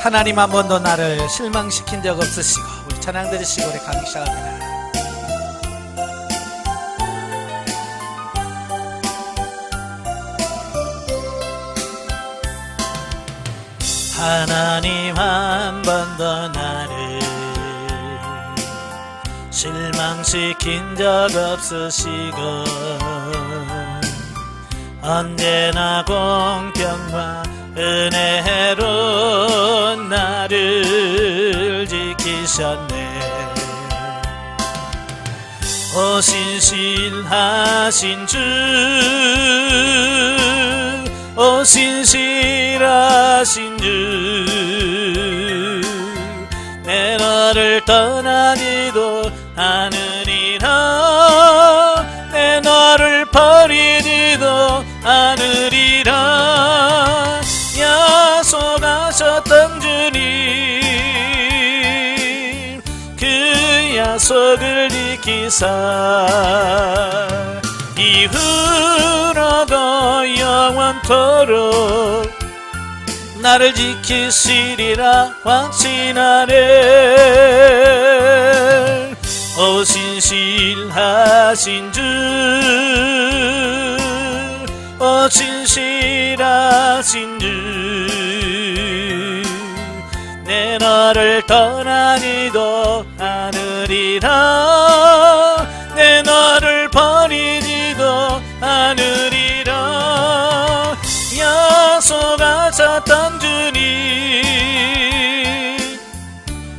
하나님 한 번도 나를 실망시킨 적 없으시고, 우리 찬양 드리시고 우리 가기 시작합니다. 하나님 한 번도 나를 실망시킨 적 없으시고, 언제나 공평과 은혜로 나를 지키셨네. 오 신실하신 주, 오 신실하신 주, 내 너를 떠나지도 않으리라, 내 너를 버리지도 않으리라. 약속하셨던 주님, 그 약속을 지키사 이후로도 영원토록 나를 지키시리라 확신하네. 오 신실하신 주, 오 신실하신 주, 내 너를 떠나지도 않으리라, 내 너를 버리지도 않으리라. 약속하셨던 주님,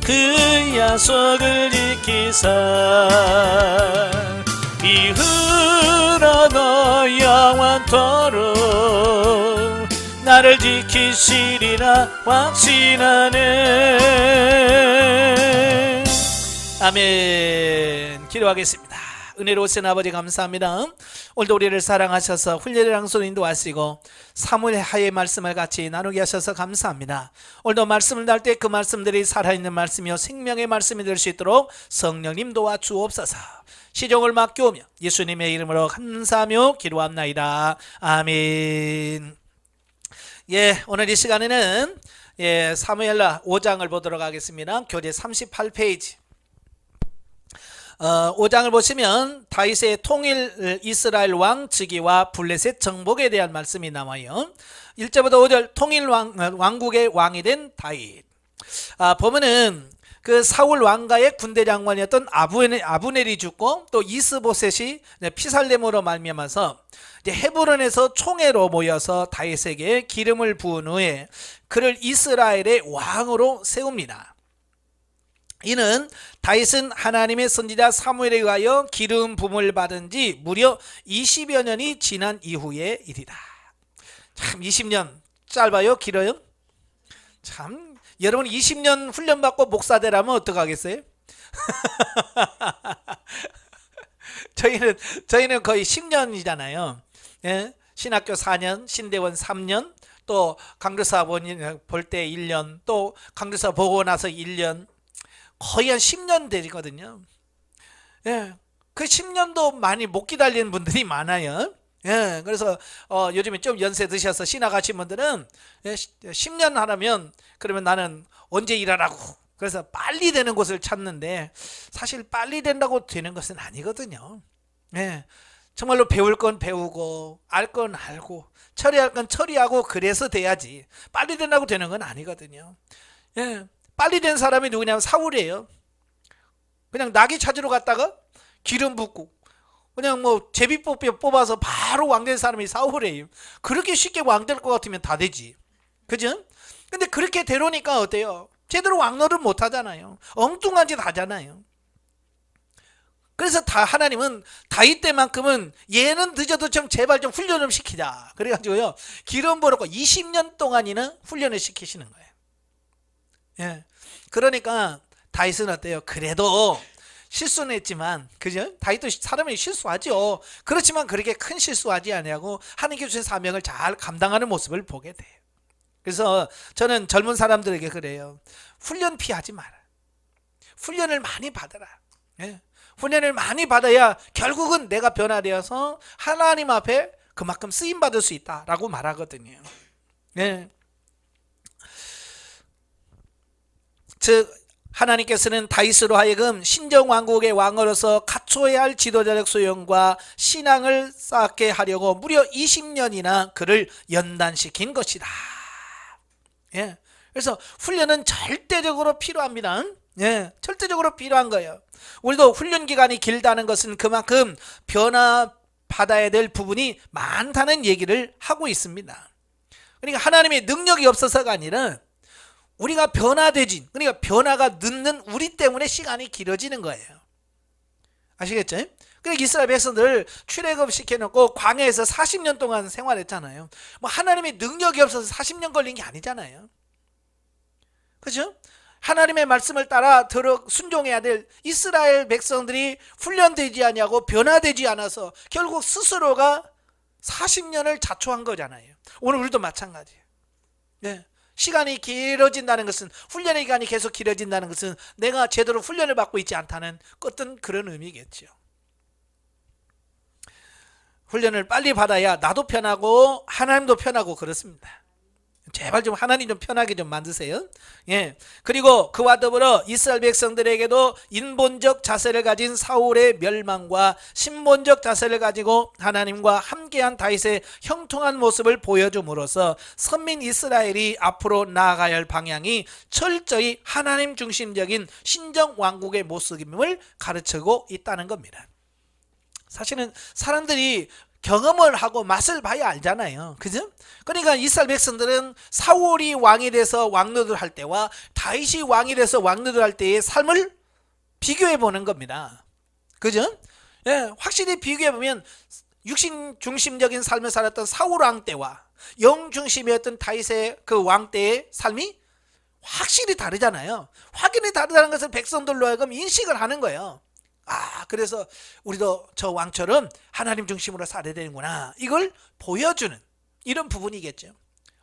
그 약속을 지키사 이후로도 영원토록 나를 지키시리라 확신하네. 아멘. 기도하겠습니다. 은혜로우신 아버지 감사합니다. 오늘도 우리를 사랑하셔서 훈련의 장소로 인도하시고 사무엘 하의 말씀을 같이 나누게 하셔서 감사합니다. 오늘도 말씀을 날 때 그 말씀들이 살아있는 말씀이요 생명의 말씀이 될 수 있도록 성령님 도와주옵소서. 시종을 맡겨오며 예수님의 이름으로 감사하며 기도합나이다. 아멘. 오늘 이 시간에는 사무엘하 5장을 보도록 하겠습니다. 교재 38페이지. 5장을 보시면 다윗의 통일 이스라엘 왕 즉위와 블레셋 정복에 대한 말씀이 나와요. 1절부터 5절 통일 왕국의 왕이 된 다윗. 보면은 그 사울 왕가의 군대 장관이었던 아브넬이 죽고 또 이스보셋이 피살됨으로 말미암아서 이제 헤브론에서 총회로 모여서 다윗에게 기름을 부은 후에 그를 이스라엘의 왕으로 세웁니다. 이는 다윗은 하나님의 선지자 사무엘에 의하여 기름 부음을 받은 지 무려 20여 년이 지난 이후의 일이다. 참 20년 짧아요? 길어요? 참 여러분 20년 훈련받고 목사 되라면 어떡하겠어요? 저희는 거의 10년이잖아요. 신학교 4년, 신대원 3년, 또 강도사 볼 때 1년, 또 강도사 보고 나서 1년, 거의 한 10년 되거든요. 그 10년도 많이 못 기다리는 분들이 많아요. 그래서 요즘에 좀 연세 드셔서 신학 하신 분들은 10년 하라면 그러면 나는 언제 일하라고, 그래서 빨리 되는 곳을 찾는데 사실 빨리 된다고 되는 것은 아니거든요. 정말로 배울 건 배우고 알 건 알고 처리할 건 처리하고 그래서 돼야지 빨리 된다고 되는 건 아니거든요. 빨리 된 사람이 누구냐면 사울이에요. 그냥 나귀 찾으러 갔다가 기름 붓고 그냥 뭐 제비 뽑아서 바로 왕 된 사람이 사울이에요. 그렇게 쉽게 왕 될 것 같으면 다 되지, 그죠? 근데 그렇게 되려니까 어때요? 제대로 왕노릇 못 하잖아요. 엉뚱한 짓 하잖아요. 그래서 하나님은 다윗 때만큼은 얘는 늦어도 좀 제발 좀 훈련 좀 시키자 그래가지고요 기름 부어놓고 20년 동안이나 훈련을 시키시는 거예요. 그러니까 다윗은 어때요? 그래도 실수는 했지만, 그죠? 다윗도 사람이 실수하죠. 그렇지만 그렇게 큰 실수하지 않냐고 하나님께 주신 사명을 잘 감당하는 모습을 보게 돼요. 그래서 저는 젊은 사람들에게 그래요. 훈련 피하지 마라. 훈련을 많이 받아라. 훈련을 많이 받아야 결국은 내가 변화되어서 하나님 앞에 그만큼 쓰임받을 수 있다라고 말하거든요. 즉 하나님께서는 다윗으로 하여금 신정왕국의 왕으로서 갖춰야 할 지도자적 소용과 신앙을 쌓게 하려고 무려 20년이나 그를 연단시킨 것이다. 예. 그래서 훈련은 절대적으로 필요합니다. 예, 절대적으로 필요한 거예요. 우리도 훈련 기간이 길다는 것은 그만큼 변화받아야 될 부분이 많다는 얘기를 하고 있습니다. 그러니까 하나님의 능력이 없어서가 아니라 우리가 변화되진, 그러니까 변화가 늦는 우리 때문에 시간이 길어지는 거예요. 아시겠죠? 그러니까 이스라엘 백성들을 출애굽 시켜놓고 광야에서 40년 동안 생활했잖아요. 뭐 하나님의 능력이 없어서 40년 걸린 게 아니잖아요. 그죠? 하나님의 말씀을 따라 순종해야 될 이스라엘 백성들이 훈련되지 않냐고 변화되지 않아서 결국 스스로가 40년을 자초한 거잖아요. 오늘 우리도 마찬가지예요. 네. 시간이 길어진다는 것은, 훈련의 기간이 계속 길어진다는 것은 내가 제대로 훈련을 받고 있지 않다는 어떤 그런 의미겠죠. 훈련을 빨리 받아야 나도 편하고 하나님도 편하고 그렇습니다. 제발 좀 하나님 좀 편하게 좀 만드세요. 예. 그리고 그와 더불어 이스라엘 백성들에게도 인본적 자세를 가진 사울의 멸망과 신본적 자세를 가지고 하나님과 함께한 다윗의 형통한 모습을 보여줌으로써 선민 이스라엘이 앞으로 나아가야 할 방향이 철저히 하나님 중심적인 신정 왕국의 모습임을 가르치고 있다는 겁니다. 사실은 사람들이 경험을 하고 맛을 봐야 알잖아요. 그죠? 그러니까 이스라엘 백성들은 사울이 왕이 돼서 왕노들 할 때와 다윗이 왕이 돼서 왕노들 할 때의 삶을 비교해 보는 겁니다. 그죠? 예, 확실히 비교해 보면 육신 중심적인 삶을 살았던 사울 왕 때와 영 중심이었던 다윗의 그 왕 때의 삶이 확실히 다르잖아요. 확연히 다르다는 것을 백성들로 하여금 인식을 하는 거예요. 아, 그래서 우리도 저 왕처럼 하나님 중심으로 살아야 되는구나, 이걸 보여주는 이런 부분이겠죠.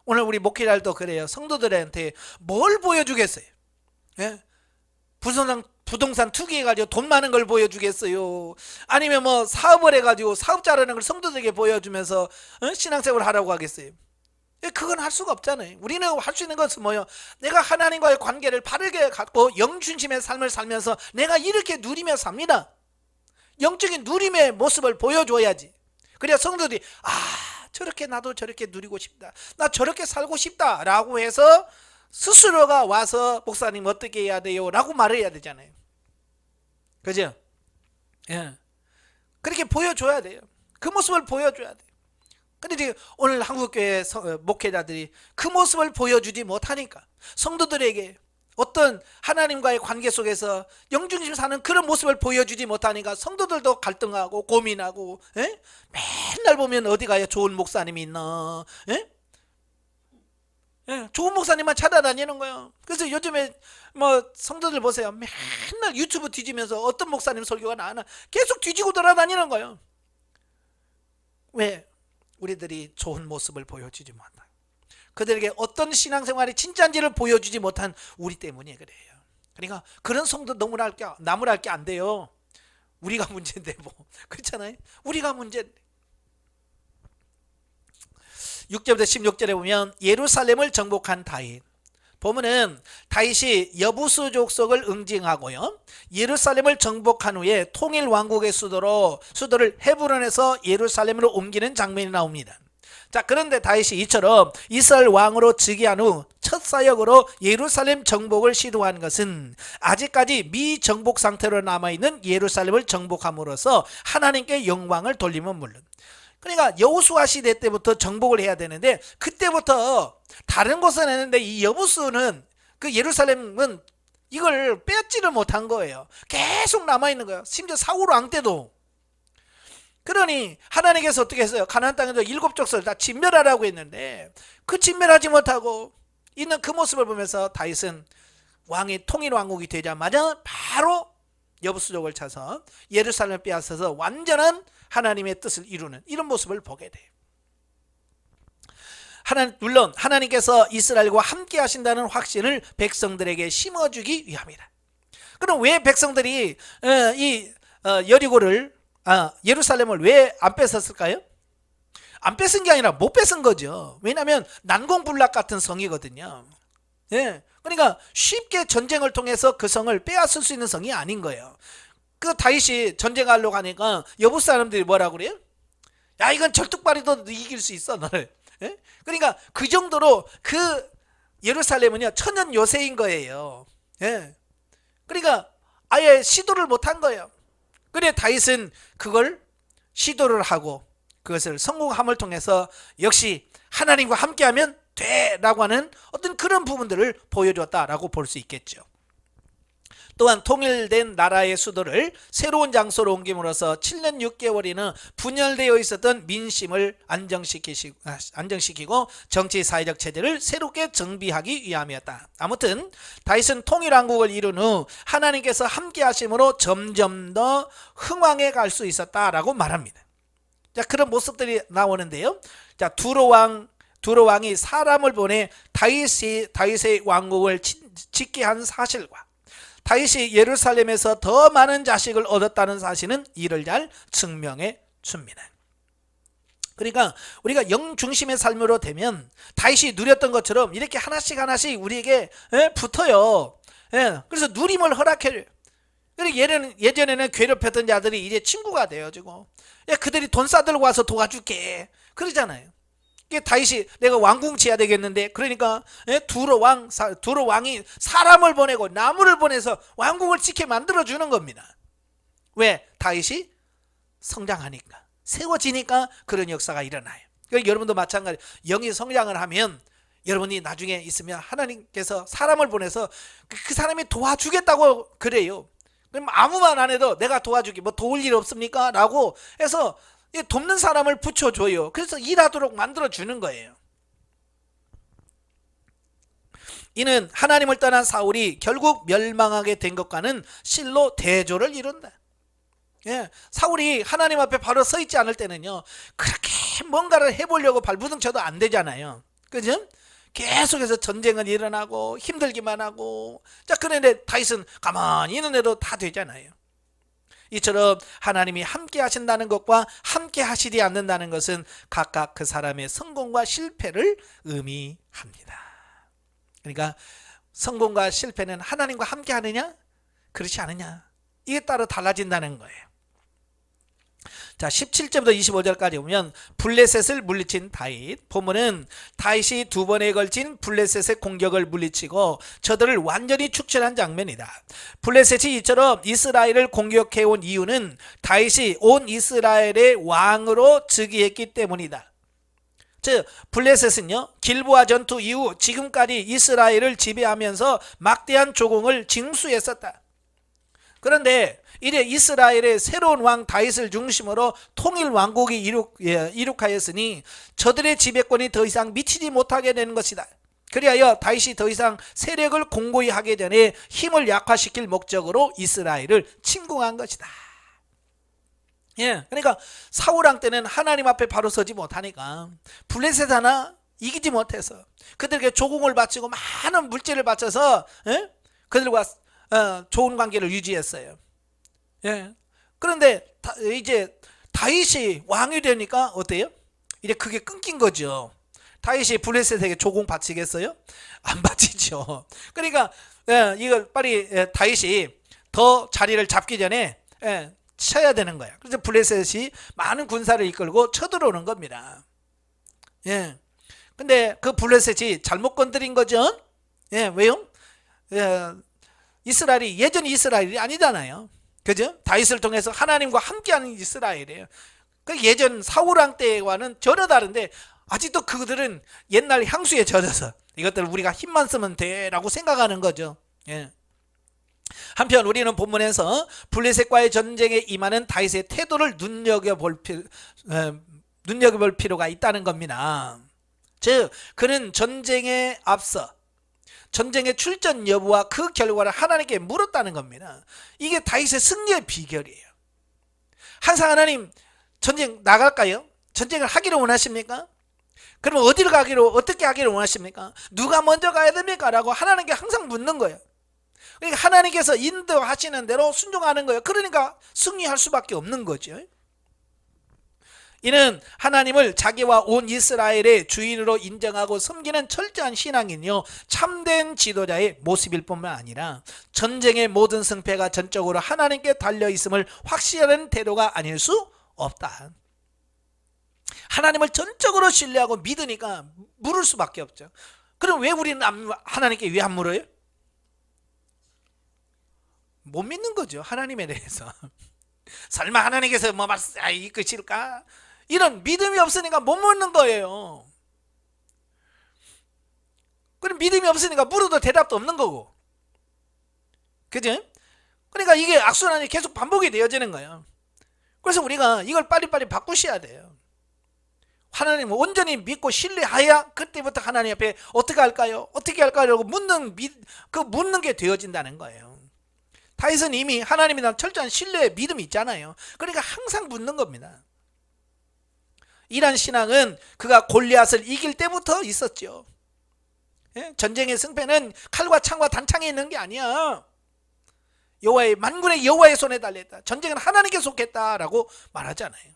오늘 우리 목회자들도 그래요. 성도들한테 뭘 보여주겠어요? 예? 부동산 투기해가지고 돈 많은 걸 보여주겠어요? 아니면 뭐 사업을 해가지고 사업 잘하는 걸 성도들에게 보여주면서 신앙생활을 하라고 하겠어요? 그건 할 수가 없잖아요. 우리는 할 수 있는 것은 뭐예요? 내가 하나님과의 관계를 바르게 갖고 영중심의 삶을 살면서 내가 이렇게 누리며 삽니다. 영적인 누림의 모습을 보여줘야지. 그래야 성도들이 저렇게 나도 저렇게 누리고 싶다, 나 저렇게 살고 싶다 라고 해서 스스로가 와서 목사님 어떻게 해야 돼요? 라고 말을 해야 되잖아요. 그죠? 예. 그렇게 보여줘야 돼요. 그 모습을 보여줘야 돼요. 근데 오늘 한국교회 목회자들이 그 모습을 보여주지 못하니까 성도들에게 어떤 하나님과의 관계 속에서 영중심 사는 그런 모습을 보여주지 못하니까 성도들도 갈등하고 고민하고, 에? 맨날 보면 어디 가야 좋은 목사님이 있나, 에? 예, 좋은 목사님만 찾아다니는 거예요. 그래서 요즘에 뭐 성도들 보세요. 맨날 유튜브 뒤지면서 어떤 목사님 설교가 나나 계속 뒤지고 돌아다니는 거예요. 왜? 우리들이 좋은 모습을 보여주지 못한다. 그들에게 어떤 신앙생활이 진짜인지를 보여주지 못한 우리 때문에 그래요. 그러니까 그런 성도 나무랄 게 안 돼요. 우리가 문제인데 뭐. 그렇잖아요. 우리가 문제인데. 6절부터 16절에 보면 예루살렘을 정복한 다윗. 보면은 다윗이 여부수 족속을 응징하고요, 예루살렘을 정복한 후에 통일 왕국의 수도를 헤브론에서 예루살렘으로 옮기는 장면이 나옵니다. 자, 그런데 다윗이 이처럼 이스라엘 왕으로 즉위한 후 첫 사역으로 예루살렘 정복을 시도한 것은 아직까지 미정복 상태로 남아있는 예루살렘을 정복함으로써 하나님께 영광을 돌리면 물론, 그러니까 여호수아 시대 때부터 정복을 해야 되는데 그때부터 다른 곳은 했는데 이 여부수는, 그 예루살렘은 이걸 빼앗지를 못한 거예요. 계속 남아있는 거예요. 심지어 사울 왕 때도. 그러니 하나님께서 어떻게 했어요? 가나안 땅에도 7족속을 다 진멸하라고 했는데 그 진멸하지 못하고 있는 그 모습을 보면서 다윗은 왕이 통일 왕국이 되자마자 바로 여부수족을 차서 예루살렘을 빼앗아서 완전한 하나님의 뜻을 이루는 이런 모습을 보게 돼요. 물론 하나님께서 이스라엘과 함께 하신다는 확신을 백성들에게 심어주기 위함이다. 그럼 왜 백성들이 여리고를 예루살렘을 왜 안 뺏었을까요? 안 뺏은 게 아니라 못 뺏은 거죠. 왜냐하면 난공불락 같은 성이거든요. 예, 그러니까 쉽게 전쟁을 통해서 그 성을 빼앗을 수 있는 성이 아닌 거예요. 그 다윗이 전쟁하려고 가니까 여부 사람들이 뭐라고 그래요? 야, 이건 절뚝발이도 이길 수 있어 너를. 예? 그러니까 그 정도로 그 예루살렘은요 천연 요새인 거예요. 예. 그러니까 아예 시도를 못한 거예요. 그래 다윗은 그걸 시도를 하고 그것을 성공함을 통해서 역시 하나님과 함께하면 돼라고 하는 어떤 그런 부분들을 보여줬다라고 볼 수 있겠죠. 또한 통일된 나라의 수도를 새로운 장소로 옮김으로써 7년 6개월이나 분열되어 있었던 민심을 안정시키고 정치 사회적 체제를 새롭게 정비하기 위함이었다. 아무튼 다윗은 통일왕국을 이룬 후 하나님께서 함께 하심으로 점점 더 흥왕해 갈 수 있었다라고 말합니다. 자, 그런 모습들이 나오는데요. 자, 두로왕이 사람을 보내 다윗의 왕국을 짓게 한 사실과 다윗이 예루살렘에서 더 많은 자식을 얻었다는 사실은 이를 잘 증명해 줍니다. 그러니까 우리가 영 중심의 삶으로 되면 다윗이 누렸던 것처럼 이렇게 하나씩 우리에게 붙어요. 그래서 누림을 허락해줘요. 예전에는 괴롭혔던 자들이 이제 친구가 되어지고 그들이 돈 싸들고 와서 도와줄게 그러잖아요. 다윗이 내가 왕궁 지어야 되겠는데 그러니까 두로 왕이 사람을 보내고 나무를 보내서 왕궁을 짓게 만들어주는 겁니다. 왜? 다윗이 성장하니까 세워지니까 그런 역사가 일어나요. 그러니까 여러분도 마찬가지 영이 성장을 하면 여러분이 나중에 있으면 하나님께서 사람을 보내서 그 사람이 도와주겠다고 그래요. 그럼 아무 말 안 해도 내가 도와주기 뭐 도울 일 없습니까? 라고 해서 돕는 사람을 붙여줘요. 그래서 일하도록 만들어주는 거예요. 이는 하나님을 떠난 사울이 결국 멸망하게 된 것과는 실로 대조를 이룬다. 사울이 하나님 앞에 바로 서 있지 않을 때는요 그렇게 뭔가를 해보려고 발부둥 쳐도 안 되잖아요. 그죠? 계속해서 전쟁은 일어나고 힘들기만 하고 자 그런데 다윗은 가만히 있는데도 다 되잖아요. 이처럼 하나님이 함께 하신다는 것과 함께 하시지 않는다는 것은 각각 그 사람의 성공과 실패를 의미합니다. 그러니까 성공과 실패는 하나님과 함께 하느냐 그렇지 않느냐 이에 따라 달라진다는 거예요. 자 17절부터 25절까지 보면 블레셋을 물리친 다윗, 본문은 다윗이 두 번에 걸친 블레셋의 공격을 물리치고 저들을 완전히 축출한 장면이다. 블레셋이 이처럼 이스라엘을 공격해온 이유는 다윗이 온 이스라엘의 왕으로 즉위했기 때문이다. 즉 블레셋은요 길보아 전투 이후 지금까지 이스라엘을 지배하면서 막대한 조공을 징수했었다. 그런데 이제 이스라엘의 새로운 왕 다윗을 중심으로 통일 왕국이 이룩하였으니 저들의 지배권이 더 이상 미치지 못하게 되는 것이다. 그리하여 다윗이 더 이상 세력을 공고히 하기 전에 힘을 약화시킬 목적으로 이스라엘을 침공한 것이다. 그러니까 사울 왕 때는 하나님 앞에 바로 서지 못하니까 블레셋 하나 이기지 못해서 그들에게 조공을 바치고 많은 물질을 바쳐서 그들과 좋은 관계를 유지했어요. 그런데 이제 다윗이 왕이 되니까 어때요? 이제 그게 끊긴 거죠. 다윗이 블레셋에게 조공 바치겠어요? 안 바치죠. 그러니까 이걸 빨리 다윗이 더 자리를 잡기 전에 쳐야 되는 거야. 그래서 블레셋이 많은 군사를 이끌고 쳐들어오는 겁니다. 근데 그 블레셋이 잘못 건드린 거죠. 왜요? 이스라엘이 예전 이스라엘이 아니잖아요. 그죠? 다윗을 통해서 하나님과 함께하는 이스라엘이에요. 그 예전 사울 왕 때와는 전혀 다른데 아직도 그들은 옛날 향수에 젖어서 이것들 우리가 힘만 쓰면 돼라고 생각하는 거죠. 한편 우리는 본문에서 블레셋과의 전쟁에 임하는 다윗의 태도를 눈여겨볼 필요가 있다는 겁니다. 즉 그는 전쟁에 앞서 전쟁의 출전 여부와 그 결과를 하나님께 물었다는 겁니다. 이게 다윗의 승리의 비결이에요. 항상 하나님 전쟁 나갈까요? 전쟁을 하기를 원하십니까? 그럼 어디로 가기로 어떻게 하기를 원하십니까? 누가 먼저 가야 됩니까? 라고 하나님께 항상 묻는 거예요. 그러니까 하나님께서 인도하시는 대로 순종하는 거예요. 그러니까 승리할 수밖에 없는 거죠. 이는 하나님을 자기와 온 이스라엘의 주인으로 인정하고 섬기는 철저한 신앙이요 참된 지도자의 모습일 뿐만 아니라 전쟁의 모든 승패가 전적으로 하나님께 달려있음을 확신하는 태도가 아닐 수 없다. 하나님을 전적으로 신뢰하고 믿으니까 물을 수밖에 없죠. 그럼 왜 우리는 하나님께 왜 안 물어요? 못 믿는 거죠. 하나님에 대해서. 설마 하나님께서 뭐 이끄실까? 이런 믿음이 없으니까 못 묻는 거예요. 그럼 믿음이 없으니까 물어도 대답도 없는 거고. 그죠? 그러니까 이게 악순환이 계속 반복이 되어지는 거예요. 그래서 우리가 이걸 빨리빨리 바꾸셔야 돼요. 하나님을 온전히 믿고 신뢰해야 그때부터 하나님 앞에 어떻게 할까요? 어떻게 할까요? 라고 묻는 게 되어진다는 거예요. 다윗은 이미 하나님에 대한 철저한 신뢰의 믿음이 있잖아요. 그러니까 항상 묻는 겁니다. 이런 신앙은 그가 골리앗을 이길 때부터 있었죠. 예? 전쟁의 승패는 칼과 창과 단창에 있는 게 아니야. 여호와의 만군의 여호와의 손에 달렸다. 전쟁은 하나님께 속했다라고 말하잖아요.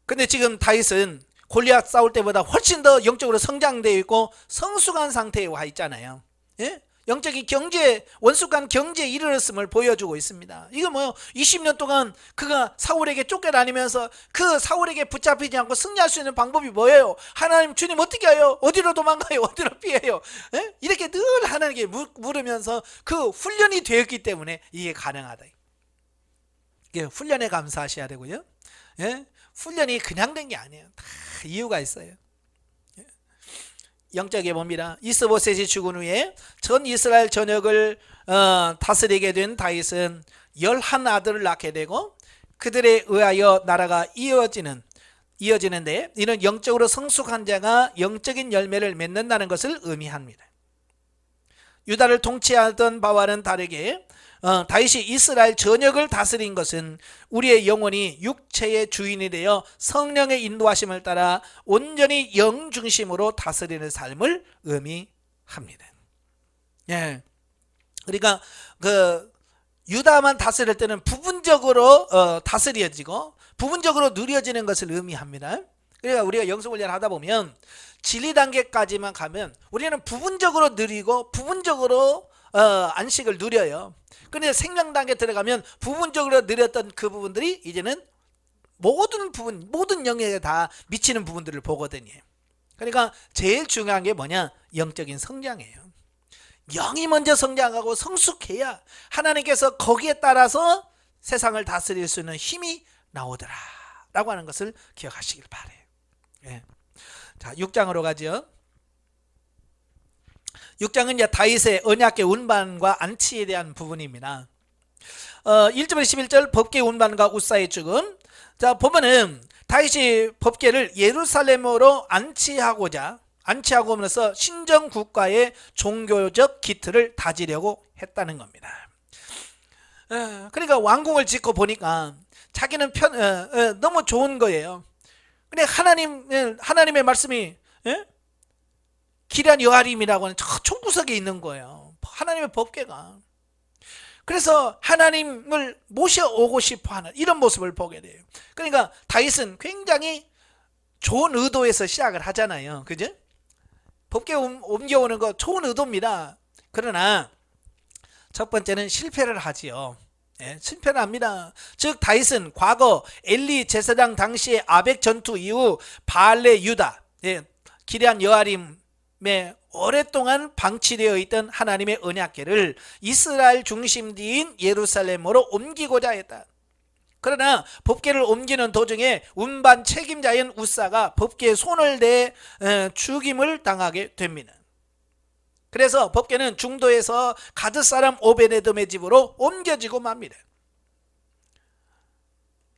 근데 지금 다윗은 골리앗 싸울 때보다 훨씬 더 영적으로 성장되어 있고 성숙한 상태에 와 있잖아요. 예? 영적인 경제, 원숙한 경제에 이르렀음을 보여주고 있습니다. 이거 20년 동안 그가 사울에게 쫓겨다니면서 그 사울에게 붙잡히지 않고 승리할 수 있는 방법이 뭐예요? 하나님, 주님 어떻게 해요? 어디로 도망가요? 어디로 피해요? 예? 이렇게 늘 하나님께 물으면서 그 훈련이 되었기 때문에 이게 가능하다. 이게 훈련에 감사하셔야 되고요. 예? 훈련이 그냥 된 게 아니에요. 다 이유가 있어요. 영적에 봅니다. 이스보셋이 죽은 후에 전 이스라엘 전역을 다스리게 된 다윗은 11아들을 낳게 되고 그들에 의하여 나라가 이어지는데 이는 영적으로 성숙한 자가 영적인 열매를 맺는다는 것을 의미합니다. 유다를 통치하던 바와는 다르게 다윗이 이스라엘 전역을 다스린 것은 우리의 영혼이 육체의 주인이 되어 성령의 인도하심을 따라 온전히 영 중심으로 다스리는 삶을 의미합니다. 예. 그러니까 유다만 다스릴 때는 부분적으로 다스려지고 부분적으로 누려지는 것을 의미합니다. 그러니까 우리가 영성훈련 하다 보면 진리 단계까지만 가면 우리는 부분적으로 누리고 부분적으로 안식을 누려요. 그런데 생명 단계 들어가면 부분적으로 누렸던 그 부분들이 이제는 모든 영역에 다 미치는 부분들을 보거든요. 그러니까 제일 중요한 게 뭐냐? 영적인 성장이에요. 영이 먼저 성장하고 성숙해야 하나님께서 거기에 따라서 세상을 다스릴 수 있는 힘이 나오더라 라고 하는 것을 기억하시길 바래요. 예. 자, 6장으로 가죠. 6장은 이제 다윗의 언약궤 운반과 안치에 대한 부분입니다. 1절부터 11절 법궤 운반과 우사의 죽음. 자, 보면은 다윗이 법궤를 예루살렘으로 안치하고자 하면서 신정 국가의 종교적 기틀을 다지려고 했다는 겁니다. 그러니까 왕궁을 짓고 보니까 자기는 너무 좋은 거예요. 근데 하나님의 말씀이 기란 여아림이라고 하는 저 총구석에 있는 거예요. 하나님의 법궤가. 그래서 하나님을 모셔오고 싶어하는 이런 모습을 보게 돼요. 그러니까 다윗은 굉장히 좋은 의도에서 시작을 하잖아요. 그죠? 법궤 옮겨오는 거 좋은 의도입니다. 그러나 첫 번째는 실패를 하지요. 예, 실패를 합니다. 즉 다윗은 과거 엘리 제사장 당시의 아벡 전투 이후 바알레 유다, 기럇 여아림에 오랫동안 방치되어 있던 하나님의 언약궤를 이스라엘 중심지인 예루살렘으로 옮기고자 했다. 그러나 법궤를 옮기는 도중에 운반 책임자인 우사가 법궤에 손을 대 죽임을 당하게 됩니다. 그래서 법궤는 중도에서 가드 사람 오베데돔의 집으로 옮겨지고 맙니다.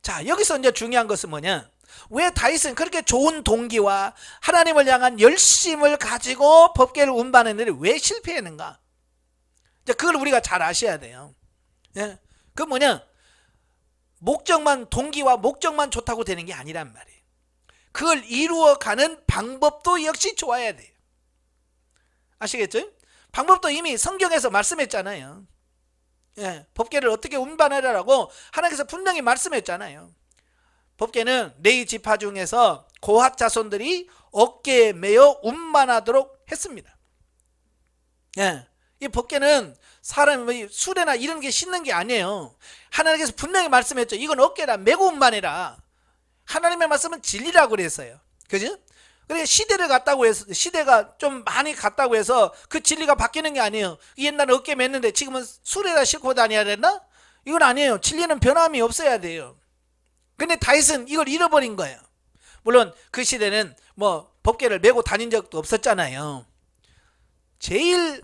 자, 여기서 이제 중요한 것은 뭐냐? 왜 다윗은 그렇게 좋은 동기와 하나님을 향한 열심을 가지고 법궤를 운반했는데 왜 실패했는가? 그걸 우리가 잘 아셔야 돼요. 예? 그 뭐냐? 동기와 목적만 좋다고 되는 게 아니란 말이에요. 그걸 이루어가는 방법도 역시 좋아야 돼요. 아시겠죠? 방법도 이미 성경에서 말씀했잖아요. 예, 법궤를 어떻게 운반하라고 하나님께서 분명히 말씀했잖아요. 법궤는 레위 지파 중에서 고핫 자손들이 어깨에 메어 운반하도록 했습니다. 예, 이 법궤는 사람이 수레나 이런 게 싣는 게 아니에요. 하나님께서 분명히 말씀했죠. 이건 어깨라 메고 운반해라. 하나님의 말씀은 진리라고 그랬어요. 그죠? 그래 시대를 갔다고 해서 시대가 좀 많이 갔다고 해서 그 진리가 바뀌는 게 아니에요. 옛날에 어깨 맸는데 지금은 수레다 싣고 다녀야 된다? 이건 아니에요. 진리는 변함이 없어야 돼요. 근데 다윗은 이걸 잃어버린 거예요. 물론 그 시대는 뭐 법궤를 메고 다닌 적도 없었잖아요. 제일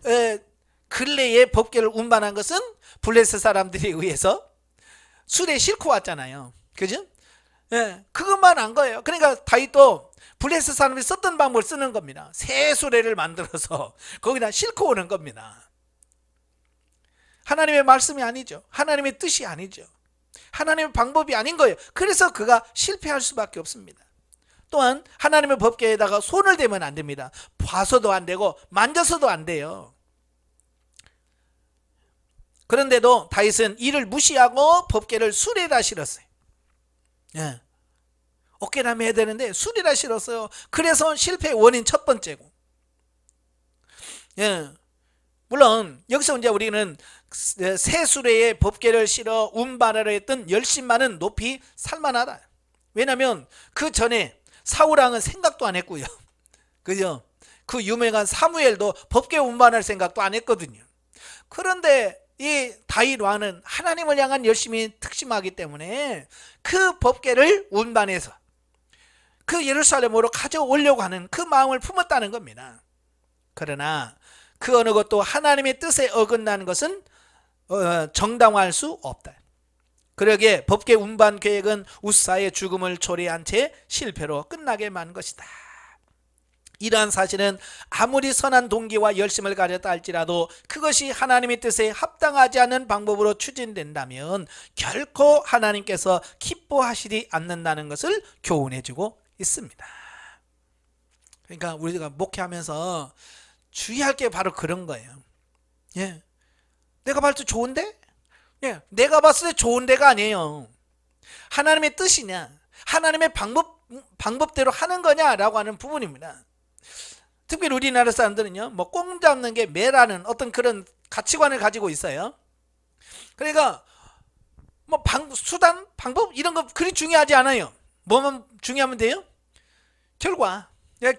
근래에 법궤를 운반한 것은 블레셋 사람들에 의해서 수레에 싣고 왔잖아요. 그죠? 예, 그것만 한 거예요. 그러니까 다윗도 블레셋 사람이 썼던 방법을 쓰는 겁니다. 새 수레를 만들어서 거기다 싣고 오는 겁니다. 하나님의 말씀이 아니죠. 하나님의 뜻이 아니죠. 하나님의 방법이 아닌 거예요. 그래서 그가 실패할 수밖에 없습니다. 또한 하나님의 법궤에다가 손을 대면 안 됩니다. 봐서도 안 되고 만져서도 안 돼요. 그런데도 다윗은 이를 무시하고 법궤를 수레에다 실었어요. 예. 어깨나 매야 되는데 수레에다 실었어요. 그래서 실패의 원인 첫 번째고. 예. 물론 여기서 이제 우리는 새 수레에 법궤를 실어 운반하려 했던 열심만은 높이 살만하다. 왜냐하면 그 전에 사울왕은 생각도 안 했고요. 그죠? 그 유명한 사무엘도 법궤 운반할 생각도 안 했거든요. 그런데 이 다윗 왕은 하나님을 향한 열심이 특심하기 때문에 그 법궤를 운반해서 그 예루살렘으로 가져오려고 하는 그 마음을 품었다는 겁니다. 그러나 그 어느 것도 하나님의 뜻에 어긋나는 것은 정당화할 수 없다. 그러기에 법궤 운반 계획은 우사의 죽음을 초래한 채 실패로 끝나게 만 것이다. 이러한 사실은 아무리 선한 동기와 열심을 가졌다 할지라도 그것이 하나님의 뜻에 합당하지 않는 방법으로 추진된다면 결코 하나님께서 기뻐하시지 않는다는 것을 교훈해주고 있습니다. 그러니까 우리가 목회하면서 주의할 게 바로 그런 거예요. 예, 내가 봤을 때 좋은데? 예, 내가 봤을 때 좋은 데가 아니에요. 하나님의 뜻이냐, 하나님의 방법대로 하는 거냐라고 하는 부분입니다. 특별히 우리나라 사람들은요, 뭐 꽁 잡는 게 매라는 어떤 그런 가치관을 가지고 있어요. 그러니까 뭐 수단, 방법 이런 거 그리 중요하지 않아요. 뭐만 중요하면 돼요? 결과.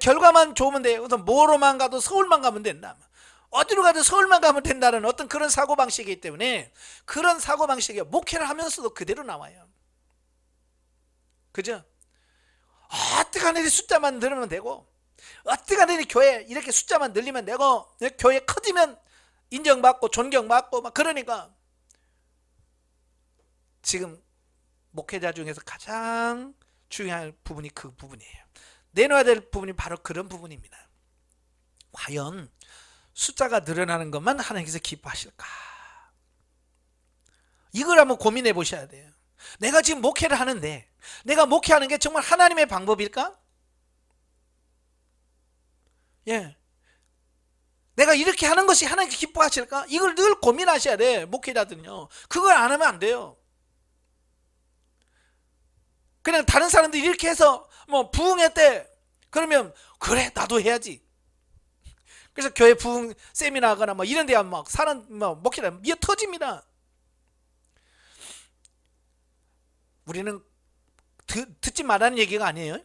결과만 좋으면 돼요. 그래서 뭐로만 가도 서울만 가면 된다. 어디로 가도 서울만 가면 된다는 어떤 그런 사고방식이기 때문에 그런 사고방식이 목회를 하면서도 그대로 나와요. 그죠? 어떻게하니 숫자만 늘으면 되고 어떻게하니 교회 이렇게 숫자만 늘리면 되고 교회 커지면 인정받고 존경받고 막 그러니까 지금 목회자 중에서 가장 중요한 부분이 그 부분이에요. 내놓아야 될 부분이 바로 그런 부분입니다. 과연 숫자가 늘어나는 것만 하나님께서 기뻐하실까? 이걸 한번 고민해 보셔야 돼요. 내가 지금 목회를 하는데 내가 목회하는 게 정말 하나님의 방법일까? 예, 내가 이렇게 하는 것이 하나님께 기뻐하실까? 이걸 늘 고민하셔야 돼. 목회자들은요. 그걸 안 하면 안 돼요. 그냥 다른 사람들이 이렇게 해서 뭐 부흥했대. 그러면 그래 나도 해야지. 그래서 교회 부흥 세미나 하거나 뭐 이런 데 막 사람 뭐 목회자 미어 터집니다. 우리는 듣지 말라는 얘기가 아니에요.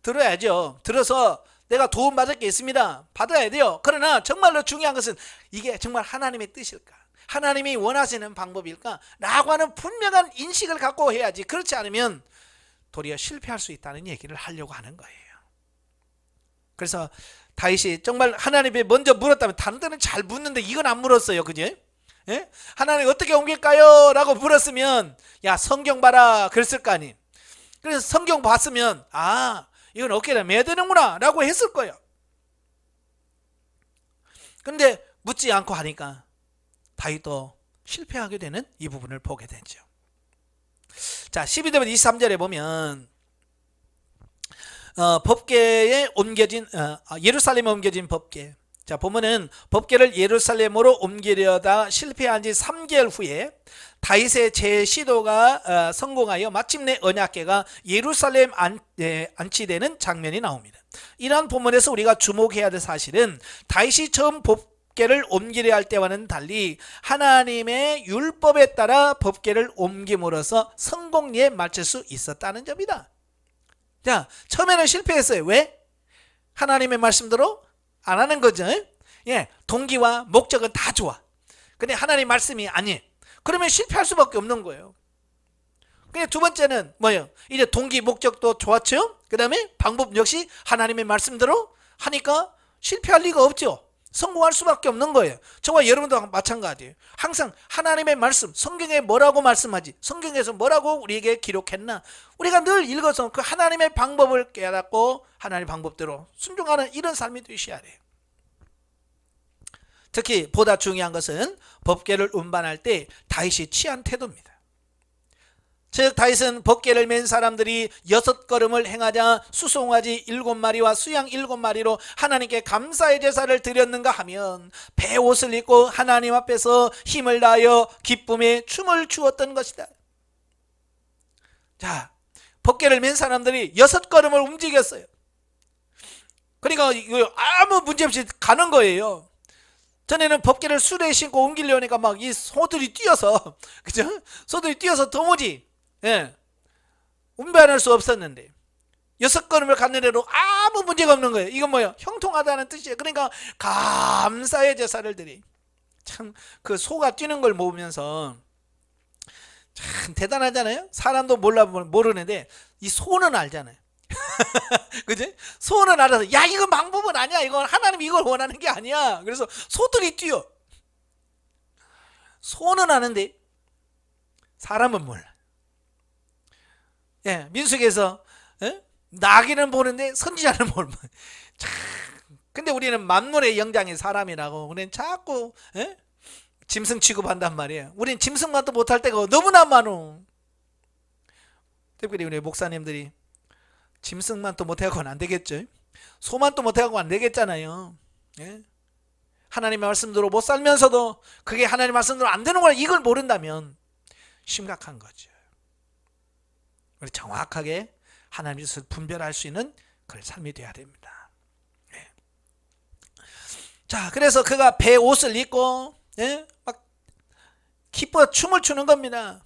들어야죠. 들어서 내가 도움받을 게 있습니다. 받아야 돼요. 그러나 정말로 중요한 것은 이게 정말 하나님의 뜻일까? 하나님이 원하시는 방법일까? 라고 하는 분명한 인식을 갖고 해야지. 그렇지 않으면 도리어 실패할 수 있다는 얘기를 하려고 하는 거예요. 그래서 다윗이 정말 하나님께 먼저 물었다면 다른 데는 잘 묻는데 이건 안 물었어요. 그지? 예? 하나님 어떻게 옮길까요? 라고 물었으면 야 성경 봐라 그랬을 거 아니. 그래서 성경 봤으면 아 이건 어깨를 매야 되는구나 라고 했을 거예요. 근데 묻지 않고 하니까 다윗도 실패하게 되는 이 부분을 보게 되죠. 자 12절부터 23절에 보면 법궤에 옮겨진 예루살렘에 옮겨진 법궤 자, 보면은 법궤를 예루살렘으로 옮기려다 실패한 지 3개월 후에 다윗의 재시도가 성공하여 마침내 언약궤가 예루살렘 안치되는 장면이 나옵니다. 이러한 본문에서 우리가 주목해야 될 사실은 다윗이 처음 법궤를 옮기려 할 때와는 달리 하나님의 율법에 따라 법궤를 옮김으로써 성공리에 맞출 수 있었다는 점이다. 자, 처음에는 실패했어요. 왜? 하나님의 말씀대로 안 하는 거죠. 예, 동기와 목적은 다 좋아. 근데 하나님 말씀이 아니에요. 그러면 실패할 수밖에 없는 거예요. 그냥 두 번째는 뭐예요? 이제 동기 목적도 좋았죠. 그 다음에 방법 역시 하나님의 말씀대로 하니까 실패할 리가 없죠. 성공할 수밖에 없는 거예요. 저와 여러분도 마찬가지예요. 항상 하나님의 말씀, 성경에 뭐라고 말씀하지, 성경에서 뭐라고 우리에게 기록했나, 우리가 늘 읽어서 그 하나님의 방법을 깨닫고 하나님의 방법대로 순종하는 이런 삶이 되셔야 돼요. 특히 보다 중요한 것은 법궤를 운반할 때 다윗이 취한 태도입니다. 즉 다윗은 법궤를 맨 사람들이 6걸음을 행하자 수송아지 7마리와 수양 7마리로 하나님께 감사의 제사를 드렸는가 하면 베옷을 입고 하나님 앞에서 힘을 다하여 기쁨에 춤을 추었던 것이다. 자, 법궤를 맨 사람들이 6걸음을 움직였어요. 그러니까 이거 아무 문제 없이 가는 거예요. 전에는 법궤를 수레에 신고 옮기려니까 막 이 소들이 뛰어서, 그죠? 소들이 뛰어서 도무지 운반할 수 없었는데 6걸음을 갔는 데로 아무 문제가 없는 거예요. 이건 뭐예요? 형통하다는 뜻이에요. 그러니까 감사의 제사를 드리. 참 그 소가 뛰는 걸 보면서 참 대단하잖아요. 사람도 모르는데 이 소는 알잖아요. 그지? 소는 알아서 야 이건 방법은 아니야. 이건 하나님이 이걸 원하는 게 아니야. 그래서 소들이 뛰어. 소는 아는데 사람은 몰라. 예, 민수기에서 나귀는 보는데 선지자는 몰라. 근데 우리는 만물의 영장인 사람이라고 우리는 자꾸 짐승 취급한단 말이에요. 우리는 짐승만도 못할 때가 너무나 많어. 특별히 우리 목사님들이 짐승만 또 못해갖고는 안 되겠죠. 소만 또 못해갖고 안 되겠잖아요. 예? 하나님의 말씀대로 못 살면서도 그게 하나님의 말씀대로 안 되는 거라 이걸 모른다면 심각한 거죠. 우리 정확하게 하나님의 뜻을 분별할 수 있는 그런 삶이 되어야 됩니다. 예. 자, 그래서 그가 베옷을 입고 막 기뻐 춤을 추는 겁니다.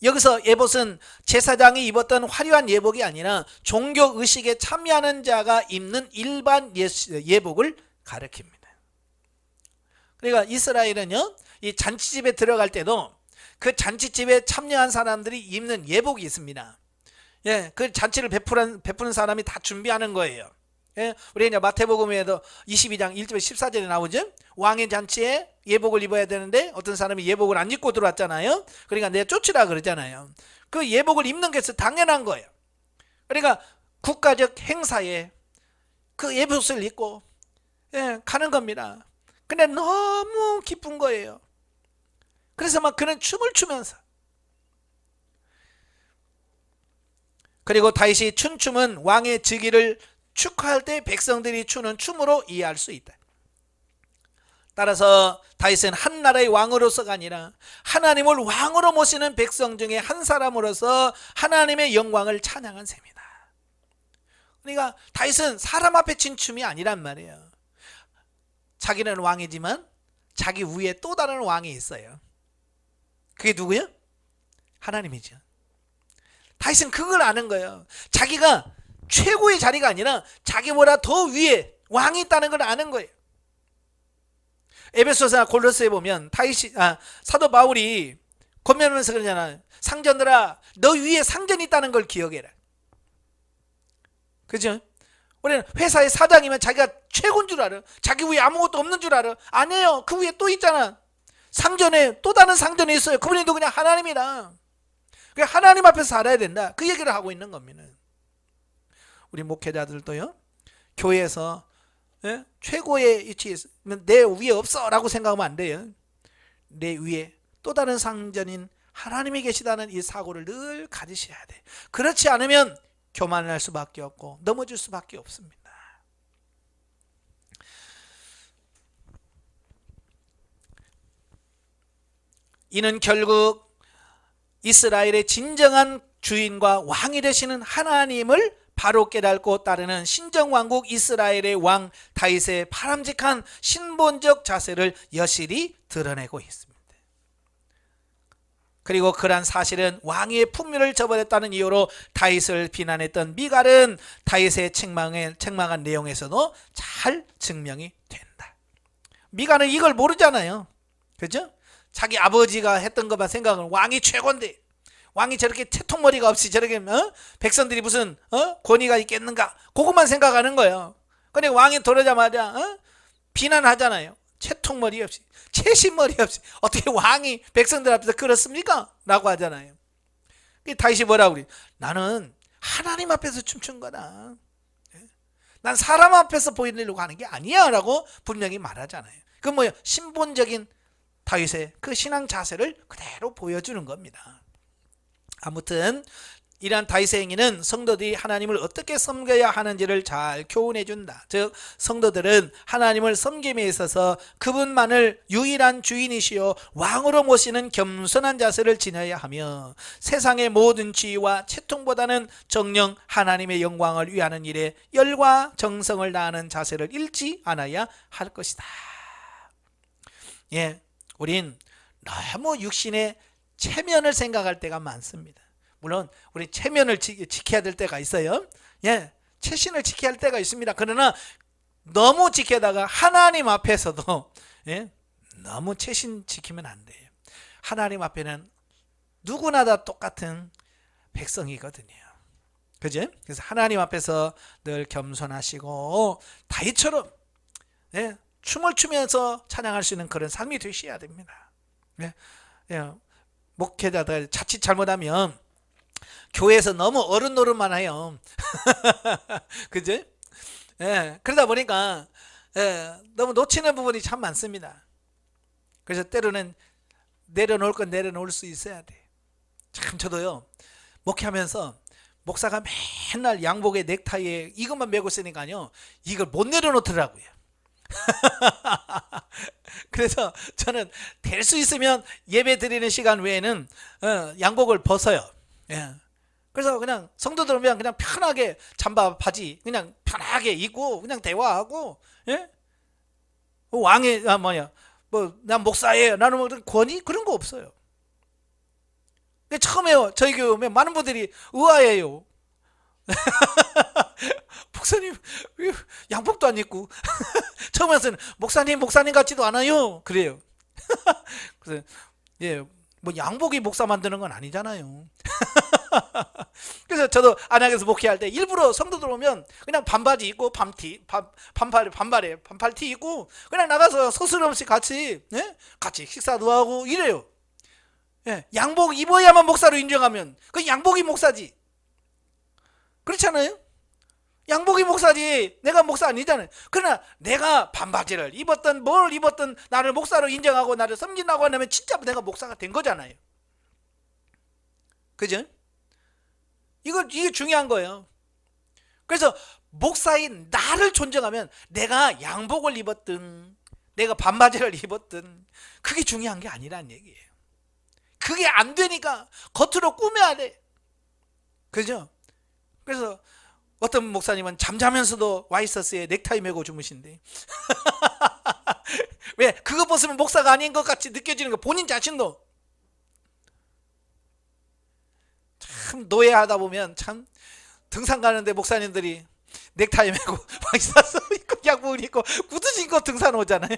여기서 예복은 제사장이 입었던 화려한 예복이 아니라 종교 의식에 참여하는 자가 입는 일반 예복을 가리킵니다. 그러니까 이스라엘은요, 이 잔치집에 들어갈 때도 그 잔치집에 참여한 사람들이 입는 예복이 있습니다. 예, 그 잔치를 베푸는 사람이 다 준비하는 거예요. 예, 우리 이제 마태복음에도 22장 1절 14절에 나오죠. 왕의 잔치에 예복을 입어야 되는데 어떤 사람이 예복을 안 입고 들어왔잖아요. 그러니까 내가 쫓으라 그러잖아요. 그 예복을 입는 게 당연한 거예요. 그러니까 국가적 행사에 그 예복을 입고 가는 겁니다. 근데 너무 기쁜 거예요. 그래서 막 그는 춤을 추면서, 그리고 다윗이 춘 춤은 왕의 즉위를 축하할 때 백성들이 추는 춤으로 이해할 수 있다. 따라서 다윗은 한 나라의 왕으로서가 아니라 하나님을 왕으로 모시는 백성 중에 한 사람으로서 하나님의 영광을 찬양한 셈이다. 그러니까 다윗은 사람 앞에 춘 춤이 아니란 말이에요. 자기는 왕이지만 자기 위에 또 다른 왕이 있어요. 그게 누구예요? 하나님이죠. 다윗은 그걸 아는 거예요. 자기가 최고의 자리가 아니라 자기보다 더 위에 왕이 있다는 걸 아는 거예요. 에베소서나 골로새에 보면 사도 바울이 권면하면서 그러잖아요. 상전들아, 너 위에 상전이 있다는 걸 기억해라. 그죠? 우리는 회사의 사장이면 자기가 최고인 줄 알아. 자기 위에 아무것도 없는 줄 알아. 아니에요. 그 위에 또 있잖아. 상전에 또 다른 상전이 있어요. 그분이 누구냐? 하나님이다. 하나님 앞에서 살아야 된다. 그 얘기를 하고 있는 겁니다. 우리 목회자들도요, 교회에서 최고의 위치에 있으면 내 위에 없어 라고 생각하면 안 돼요. 내 위에 또 다른 상전인 하나님이 계시다는 이 사고를 늘 가지셔야 돼. 그렇지 않으면 교만할 수밖에 없고 넘어질 수밖에 없습니다. 이는 결국 이스라엘의 진정한 주인과 왕이 되시는 하나님을 바로 깨닫고 따르는 신정왕국 이스라엘의 왕 다윗의 바람직한 신본적 자세를 여실히 드러내고 있습니다. 그리고 그러한 사실은 왕위의 풍요를 저버렸다는 이유로 다윗을 비난했던 미갈은 다윗의 책망한 내용에서도 잘 증명이 된다. 미갈은 이걸 모르잖아요. 그죠? 자기 아버지가 했던 것만 생각하면 왕이 최고인데, 왕이 저렇게 채통머리가 없이 저렇게 백성들이 무슨 권위가 있겠는가, 그것만 생각하는 거예요. 근데 왕이 들어오자마자 비난하잖아요. 채통머리 없이, 채신머리 없이 어떻게 왕이 백성들 앞에서 그렇습니까? 라고 하잖아요. 다윗이 뭐라고 그래? 나는 하나님 앞에서 춤춘 거다. 난 사람 앞에서 보이려고 하는 게 아니야 라고 분명히 말하잖아요. 그건 뭐예요? 신본적인 다윗의 그 신앙 자세를 그대로 보여주는 겁니다. 아무튼 이러한 다윗의 행위는 성도들이 하나님을 어떻게 섬겨야 하는지를 잘 교훈해 준다. 즉 성도들은 하나님을 섬김에 있어서 그분만을 유일한 주인이시요 왕으로 모시는 겸손한 자세를 지녀야 하며 세상의 모든 지위와 채통보다는 정녕 하나님의 영광을 위하는 일에 열과 정성을 다하는 자세를 잃지 않아야 할 것이다. 예, 우린 너무 육신의 체면을 생각할 때가 많습니다. 물론 우리 체면을 지켜야 될 때가 있어요. 예, 체신을 지켜야 할 때가 있습니다. 그러나 너무 지켜다가 하나님 앞에서도 너무 체신 지키면 안 돼요. 하나님 앞에는 누구나 다 똑같은 백성이거든요. 그죠? 그래서 하나님 앞에서 늘 겸손하시고 다윗처럼 춤을 추면서 찬양할 수 있는 그런 삶이 되셔야 됩니다. 목회자들 자칫 잘못하면 교회에서 너무 어른 노릇만 해요. 그죠? 그러다 보니까 너무 놓치는 부분이 참 많습니다. 그래서 때로는 내려놓을 건 내려놓을 수 있어야 돼. 참 저도요, 목회하면서 목사가 맨날 양복에 넥타이에 이것만 메고 있으니까요, 이걸 못 내려놓더라고요. 그래서 저는 될 수 있으면 예배 드리는 시간 외에는 양복을 벗어요. 그래서 그냥 성도들 오면 그냥 편하게 잠바 바지 그냥 편하게 입고 그냥 대화하고, 왕이 난 목사예요, 나는 뭐 권위 그런 거 없어요. 처음에 저희 교회 오면 많은 분들이 의아해요. 목사님 양복도 안 입고 처음에는 목사님 같지도 않아요 그래요. 그래서 뭐 양복이 목사 만드는 건 아니잖아요. 그래서 저도 안양에서 목회할 때 일부러 성도들 오면 그냥 반바지 입고 반팔티 입고 그냥 나가서 서스럼없이 같이 식사도 하고 이래요. 양복 입어야만 목사로 인정하면 그 양복이 목사지. 그렇잖아요. 양복이 목사지 내가 목사 아니잖아요. 그러나 내가 반바지를 입었든 뭘 입었든 나를 목사로 인정하고 나를 섬긴다고 하면 진짜 내가 목사가 된 거잖아요. 그죠? 이게 중요한 거예요. 그래서 목사인 나를 존중하면 내가 양복을 입었든 내가 반바지를 입었든 그게 중요한 게 아니란 얘기예요. 그게 안 되니까 겉으로 꾸며야 돼. 그죠? 그래서 어떤 목사님은 잠자면서도 와이셔츠에 넥타이 메고 주무신대. 왜? 그거 벗으면 목사가 아닌 것 같이 느껴지는 거, 본인 자신도. 참 노예하다 보면 참 등산 가는데 목사님들이 넥타이 메고 와이셔츠 입고 양복 입고 구두 신고 등산 오잖아요.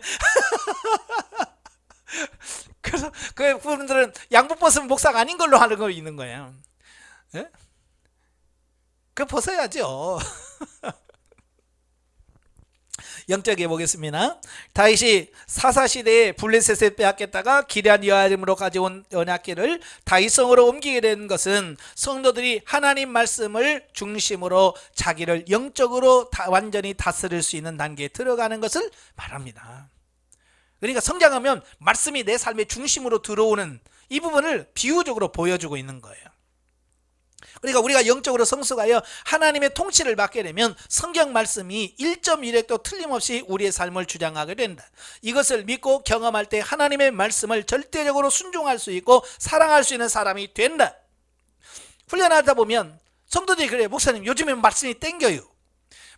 그래서 그 분들은 양복 벗으면 목사가 아닌 걸로 하는 거 있는 거예요. 그거 벗어야죠. 영적에 보겠습니다. 다윗이 사사시대에 블레셋을 빼앗겼다가 기럇 여아림으로 가져온 언약궤를 다윗성으로 옮기게 된 것은 성도들이 하나님 말씀을 중심으로 자기를 영적으로 완전히 다스릴 수 있는 단계에 들어가는 것을 말합니다. 그러니까 성장하면 말씀이 내 삶의 중심으로 들어오는 이 부분을 비유적으로 보여주고 있는 거예요. 그러니까 우리가 영적으로 성숙하여 하나님의 통치를 받게 되면 성경 말씀이 1.1획도 틀림없이 우리의 삶을 주장하게 된다. 이것을 믿고 경험할 때 하나님의 말씀을 절대적으로 순종할 수 있고 사랑할 수 있는 사람이 된다. 훈련하다 보면 성도들이 그래요. 목사님 요즘에 말씀이 땡겨요.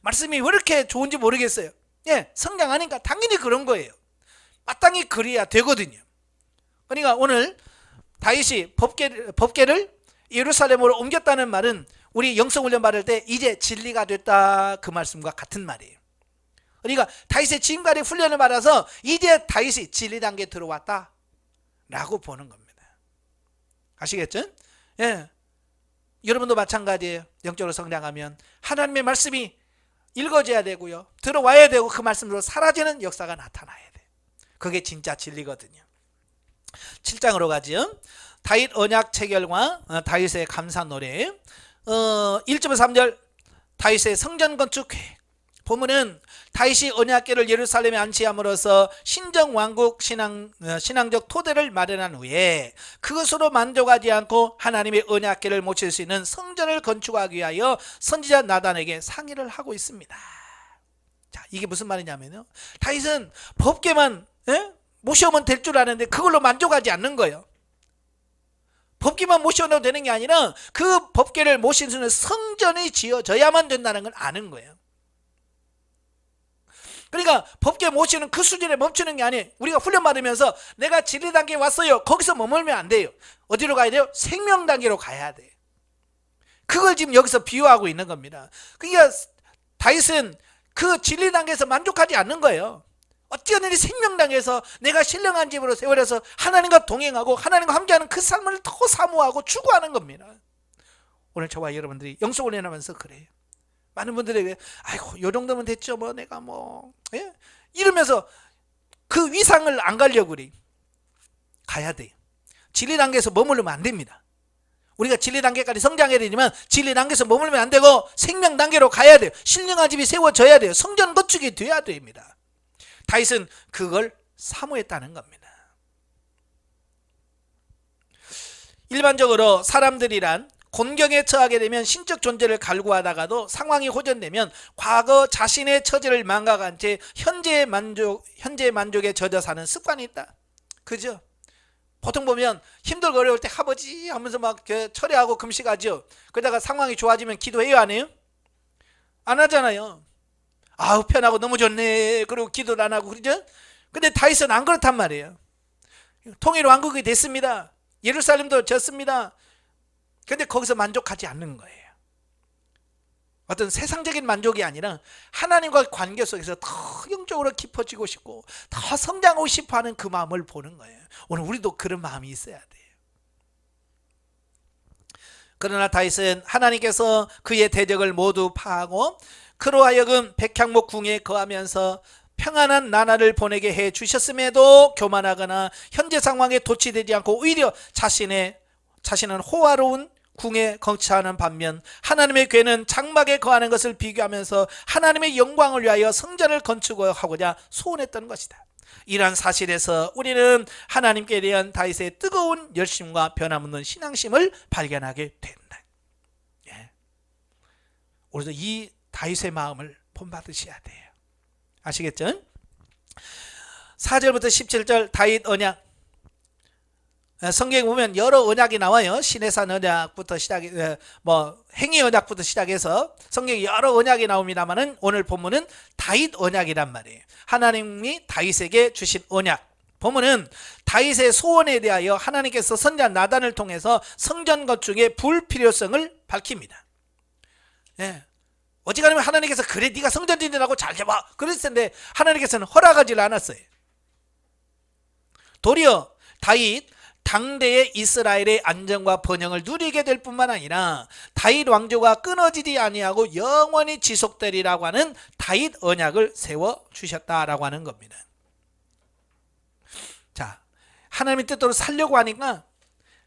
말씀이 왜 이렇게 좋은지 모르겠어요. 예, 성장하니까 당연히 그런 거예요. 마땅히 그래야 되거든요. 그러니까 오늘 다윗이 법궤를 예루살렘으로 옮겼다는 말은 우리 영성훈련 받을 때 이제 진리가 됐다 그 말씀과 같은 말이에요. 그러니까 다윗의 지금까지 훈련을 받아서 이제 다윗이 진리 단계에 들어왔다 라고 보는 겁니다. 아시겠죠? 예. 여러분도 마찬가지예요. 영적으로 성장하면 하나님의 말씀이 읽어져야 되고요, 들어와야 되고 그 말씀으로 사라지는 역사가 나타나야 돼. 그게 진짜 진리거든요. 7장으로 가죠. 다윗 언약 체결과 다윗의 감사 노래. 1절 3절 다윗의 성전 건축 계획. 보면은 다윗이 언약궤를 예루살렘에 안치함으로써 신정 왕국 신앙적 토대를 마련한 후에 그것으로 만족하지 않고 하나님의 언약궤를 모실 수 있는 성전을 건축하기 위하여 선지자 나단에게 상의를 하고 있습니다. 자, 이게 무슨 말이냐면요, 다윗은 법궤만 모셔오면 될 줄 아는데 그걸로 만족하지 않는 거예요. 법궤만 모셔도 되는 게 아니라 그 법궤를 모실 수 있는 성전이 지어져야만 된다는 걸 아는 거예요. 그러니까 법궤 모시는 그 수준에 멈추는 게 아니에요. 우리가 훈련 받으면서 내가 진리 단계에 왔어요. 거기서 머물면 안 돼요. 어디로 가야 돼요? 생명 단계로 가야 돼요. 그걸 지금 여기서 비유하고 있는 겁니다. 그러니까 다윗은 그 진리 단계에서 만족하지 않는 거예요. 어찌하든지 생명 단계에서 내가 신령한 집으로 세워져서 하나님과 동행하고 하나님과 함께하는 그 삶을 더 사모하고 추구하는 겁니다. 오늘 저와 여러분들이 영성을 해나면서 그래요. 많은 분들에게 아이고 요 정도면 됐죠 뭐 내가 뭐 이러면서 그 위상을 안 가려고 그래. 가야 돼요. 진리 단계에서 머무르면 안 됩니다. 우리가 진리 단계까지 성장해야 되지만 진리 단계에서 머물면 안 되고 생명 단계로 가야 돼요. 신령한 집이 세워져야 돼요. 성전 건축이 돼야 됩니다. 다윗은 그걸 사모했다는 겁니다. 일반적으로 사람들이란 곤경에 처하게 되면 신적 존재를 갈구하다가도 상황이 호전되면 과거 자신의 처지를 망각한 채 현재의 만족에 젖어 사는 습관이 있다. 그죠? 보통 보면 힘들고 어려울 때 아버지 하면서 막 철회하고 금식하죠. 그러다가 상황이 좋아지면 기도해요, 안 해요? 안 하잖아요. 아우 편하고 너무 좋네. 그리고 기도를 안 하고 그러죠. 근데 다윗은 안 그렇단 말이에요. 통일 왕국이 됐습니다. 예루살렘도 졌습니다. 근데 거기서 만족하지 않는 거예요. 어떤 세상적인 만족이 아니라 하나님과의 관계 속에서 더 영적으로 깊어지고 싶고 더 성장하고 싶어하는 그 마음을 보는 거예요. 오늘 우리도 그런 마음이 있어야 돼요. 그러나 다윗은 하나님께서 그의 대적을 모두 파하고 그로 하여금 백향목 궁에 거하면서 평안한 나날을 보내게 해 주셨음에도 교만하거나 현재 상황에 도취되지 않고 오히려 자신은 호화로운 궁에 거처하는 반면 하나님의 궤는 장막에 거하는 것을 비교하면서 하나님의 영광을 위하여 성전을 건축하고자 소원했던 것이다. 이러한 사실에서 우리는 하나님께 대한 다윗의 뜨거운 열심과 변함없는 신앙심을 발견하게 된다. 예. 우리도 이 다윗의 마음을 본받으셔야 돼요. 아시겠죠? 4절부터 17절 다윗 언약. 성경에 보면 여러 언약이 나와요. 시내산 언약부터 시작해 행위 언약부터 시작해서 성경에 여러 언약이 나옵니다만은 오늘 본문은 다윗 언약이란 말이에요. 하나님이 다윗에게 주신 언약. 보면은 다윗의 소원에 대하여 하나님께서 선지자 나단을 통해서 성전 건축의 불필요성을 밝힙니다. 예. 어지간하면 하나님께서 그래 네가 성전 짓느라고 잘 해봐 그랬을 텐데 하나님께서는 허락하지 않았어요. 도리어 다윗 당대의 이스라엘의 안정과 번영을 누리게 될 뿐만 아니라 다윗 왕조가 끊어지지 아니하고 영원히 지속되리라고 하는 다윗 언약을 세워주셨다라고 하는 겁니다. 자, 하나님의 뜻대로 살려고 하니까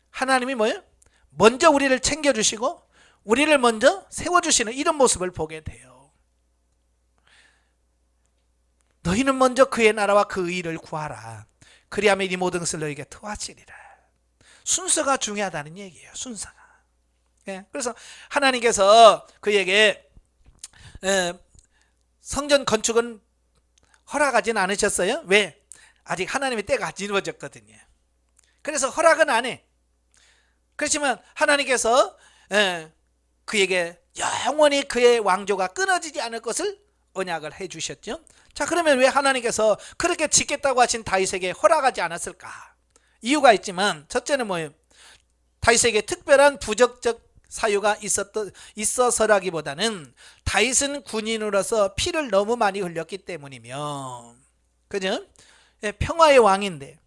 하나님이 뭐예요? 먼저 우리를 챙겨주시고 우리를 먼저 세워주시는 이런 모습을 보게 돼요. 너희는 먼저 그의 나라와 그 의를 구하라. 그리하면 이 모든 것을 너희에게 더하시리라. 순서가 중요하다는 얘기예요. 순서가. 예, 그래서 하나님께서 그에게 성전 건축은 허락하진 않으셨어요. 왜? 아직 하나님의 때가 안 이루어졌거든요. 그래서 허락은 안 해. 그렇지만 하나님께서 그에게 영원히 그의 왕조가 끊어지지 않을 것을 언약을 해 주셨죠. 자, 그러면 왜 하나님께서 그렇게 짓겠다고 하신 다윗에게 허락하지 않았을까? 이유가 있지만 첫째는 뭐예요? 다윗에게 특별한 부적적 사유가 있어서라기보다는 다윗은 군인으로서 피를 너무 많이 흘렸기 때문이며, 그죠? 예, 평화의 왕인데,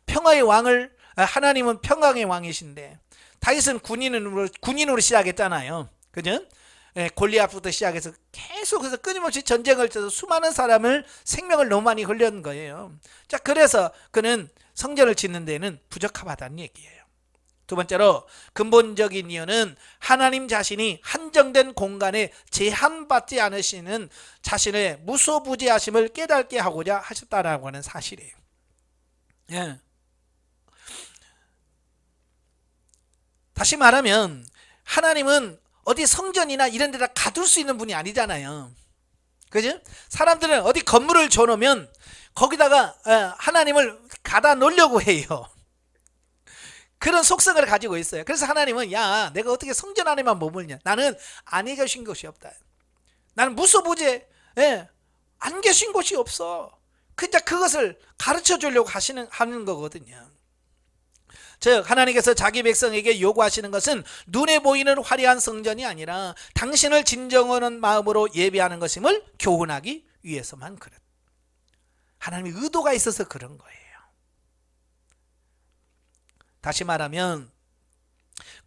평화의 왕을, 하나님은 평강의 왕이신데 다윗은 군인으로 시작했잖아요. 그죠? 예, 골리앗부터 시작해서 계속해서 끊임없이 전쟁을 쳐서 수많은 사람을 생명을 너무 많이 흘린 거예요. 자, 그래서 그는 성전을 짓는 데는 부적합하다는 얘기예요. 두 번째로 근본적인 이유는 하나님 자신이 한정된 공간에 제한받지 않으시는 자신의 무소부재하심을 깨닫게 하고자 하셨다라고 하는 사실이에요. 예. 다시 말하면 하나님은 어디 성전이나 이런 데다 가둘 수 있는 분이 아니잖아요. 그죠? 사람들은 어디 건물을 줘놓으면 거기다가 하나님을 가다 놓으려고 해요. 그런 속성을 가지고 있어요. 그래서 하나님은 야, 내가 어떻게 성전 안에만 머물냐? 나는 안에 계신 곳이 없다. 나는 무소부재, 안 계신 곳이 없어. 그냥 그것을 가르쳐 주려고 하는 거거든요. 즉 하나님께서 자기 백성에게 요구하시는 것은 눈에 보이는 화려한 성전이 아니라 당신을 진정한 마음으로 예배하는 것임을 교훈하기 위해서만 그렇다. 하나님의 의도가 있어서 그런 거예요. 다시 말하면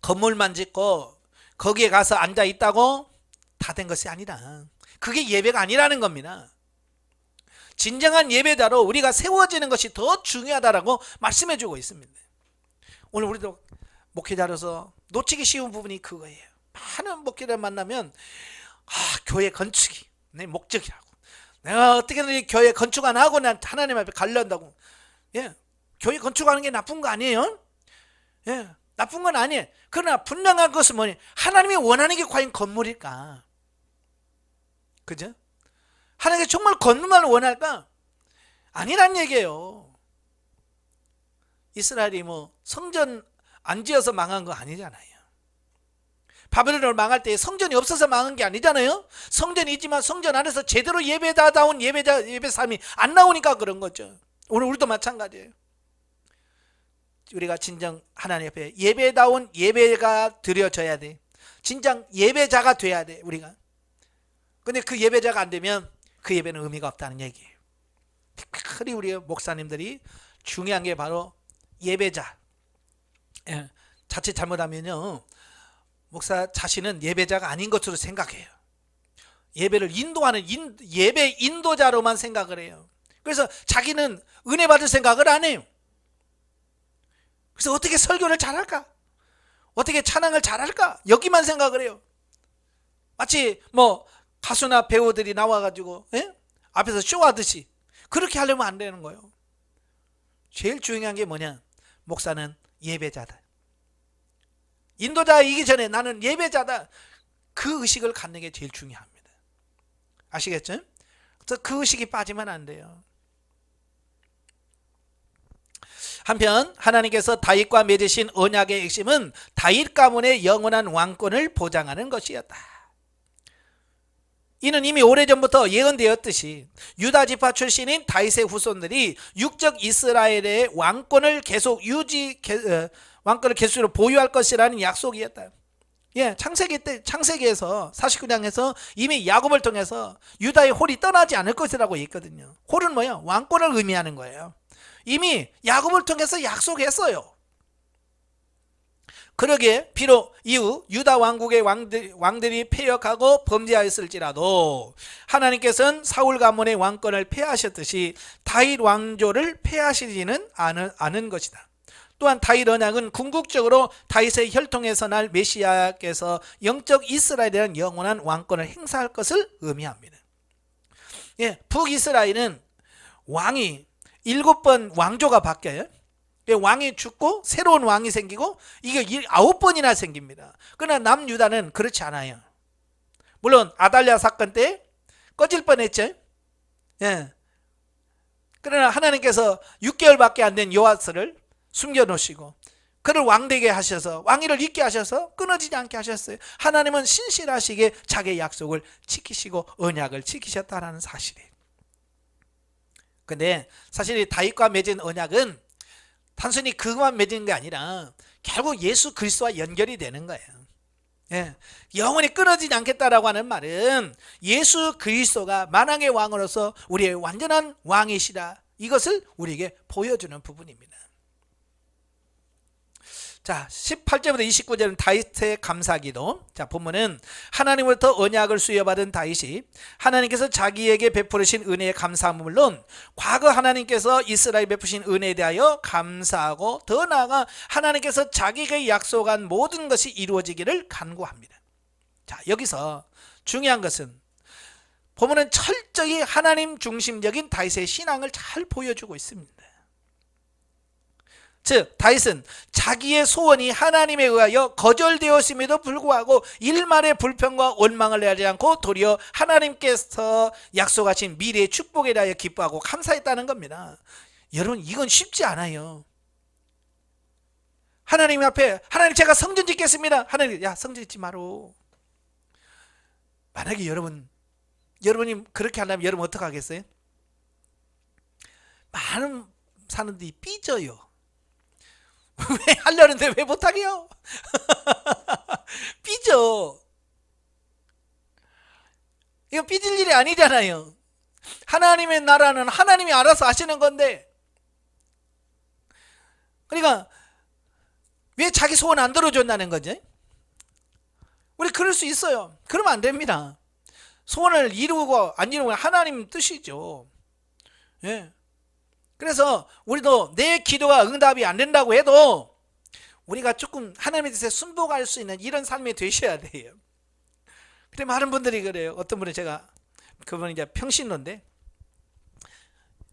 건물만 짓고 거기에 가서 앉아 있다고 다 된 것이 아니라, 그게 예배가 아니라는 겁니다. 진정한 예배자로 우리가 세워지는 것이 더 중요하다라고 말씀해 주고 있습니다. 오늘 우리도 목회자로서 놓치기 쉬운 부분이 그거예요. 많은 목회자를 만나면 교회 건축이 내 목적이라고, 내가 어떻게든 이 교회 건축 안 하고 난 하나님 앞에 가려한다고. 예, 교회 건축하는 게 나쁜 거 아니에요? 예, 나쁜 건 아니에요. 그러나 분명한 것은 뭐냐, 하나님이 원하는 게 과연 건물일까? 그죠? 하나님이 정말 건물만 원할까? 아니란 얘기예요. 이스라엘이 뭐 성전 안 지어서 망한 거 아니잖아요. 바벨론을 망할 때 성전이 없어서 망한 게 아니잖아요. 성전이 있지만 성전 안에서 제대로 예배다운 예배 삶이 안 나오니까 그런 거죠. 오늘 우리도 마찬가지예요. 우리가 진정 하나님 앞에 예배다운 예배가 드려져야 돼. 진정 예배자가 돼야 돼, 우리가. 근데 그 예배자가 안 되면 그 예배는 의미가 없다는 얘기예요. 특별히 우리 목사님들이 중요한 게 바로 예배자. 자칫 잘못하면요, 목사 자신은 예배자가 아닌 것으로 생각해요. 예배를 인도하는 예배 인도자로만 생각을 해요. 그래서 자기는 은혜 받을 생각을 안 해요. 그래서 어떻게 설교를 잘할까? 어떻게 찬양을 잘할까? 여기만 생각을 해요. 마치 뭐 가수나 배우들이 나와가지고 앞에서 쇼하듯이 그렇게 하려면 안 되는 거예요. 제일 중요한 게 뭐냐? 목사는 예배자다. 인도자이기 전에 나는 예배자다. 그 의식을 갖는 게 제일 중요합니다. 아시겠죠? 그래서 그 의식이 빠지면 안 돼요. 한편 하나님께서 다윗과 맺으신 언약의 핵심은 다윗 가문의 영원한 왕권을 보장하는 것이었다. 이는 이미 오래전부터 예언되었듯이 유다 지파 출신인 다윗의 후손들이 육적 이스라엘의 왕권을 계수로 보유할 것이라는 약속이었다. 예, 창세기에서 49장에서 이미 야곱을 통해서 유다의 홀이 떠나지 않을 것이라고 했거든요. 홀은 뭐예요? 왕권을 의미하는 거예요. 이미 야곱을 통해서 약속했어요. 그러기에 비록 이후 유다 왕국의 왕들이 패역하고 범죄하였을지라도 하나님께서는 사울 가문의 왕권을 폐하셨듯이 다윗 왕조를 폐하시지는 않은 것이다. 또한 다윗 언약은 궁극적으로 다윗의 혈통에서 날 메시아께서 영적 이스라엘이라는 영원한 왕권을 행사할 것을 의미합니다. 예, 북이스라엘은 왕이 7번 왕조가 바뀌어요. 왕이 죽고 새로운 왕이 생기고 이게 9번이나 생깁니다. 그러나 남유다는 그렇지 않아요. 물론 아달랴 사건 때 꺼질 뻔했죠. 예. 그러나 하나님께서 6개월밖에 안 된 요아스를 숨겨놓으시고 그를 왕되게 하셔서 왕위를 잇게 하셔서 끊어지지 않게 하셨어요. 하나님은 신실하시게 자기의 약속을 지키시고 언약을 지키셨다는 사실이에요. 근데 사실 이 다윗과 맺은 언약은 단순히 그것만 맺은 게 아니라 결국 예수 그리스도와 연결이 되는 거예요. 예. 영원히 끊어지지 않겠다라고 하는 말은 예수 그리스도가 만왕의 왕으로서 우리의 완전한 왕이시다, 이것을 우리에게 보여주는 부분입니다. 자, 18절부터 29절은 다윗의 감사기도. 자, 본문은 하나님으로부터 언약을 수여받은 다윗이 하나님께서 자기에게 베푸신 은혜에 감사함은 물론 과거 하나님께서 이스라엘 베푸신 은혜에 대하여 감사하고 더 나아가 하나님께서 자기에게 약속한 모든 것이 이루어지기를 간구합니다. 자, 여기서 중요한 것은 본문은 철저히 하나님 중심적인 다윗의 신앙을 잘 보여주고 있습니다. 즉 다윗은 자기의 소원이 하나님에 의하여 거절되었음에도 불구하고 일말의 불평과 원망을 내지 않고 도리어 하나님께서 약속하신 미래의 축복에 대하여 기뻐하고 감사했다는 겁니다. 여러분, 이건 쉽지 않아요. 하나님 앞에 하나님 제가 성전 짓겠습니다. 하나님, 야 성전 짓지 마로. 만약에 여러분이 그렇게 한다면 여러분 어떻게 하겠어요? 많은 사람들이 삐져요. 왜 하려는데 왜 못하게요? 삐져. 이거 삐질 일이 아니잖아요. 하나님의 나라는 하나님이 알아서 하시는 건데, 그러니까 왜 자기 소원 안 들어준다는 거지? 우리 그럴 수 있어요. 그러면 안 됩니다. 소원을 이루고 안 이루고 하나님 뜻이죠. 예. 그래서 우리도 내 기도가 응답이 안 된다고 해도 우리가 조금 하나님의 뜻에 순복할 수 있는 이런 삶이 되셔야 돼요. 그래, 많은 분들이 그래요. 어떤 분은 그분은 이제 평신도인데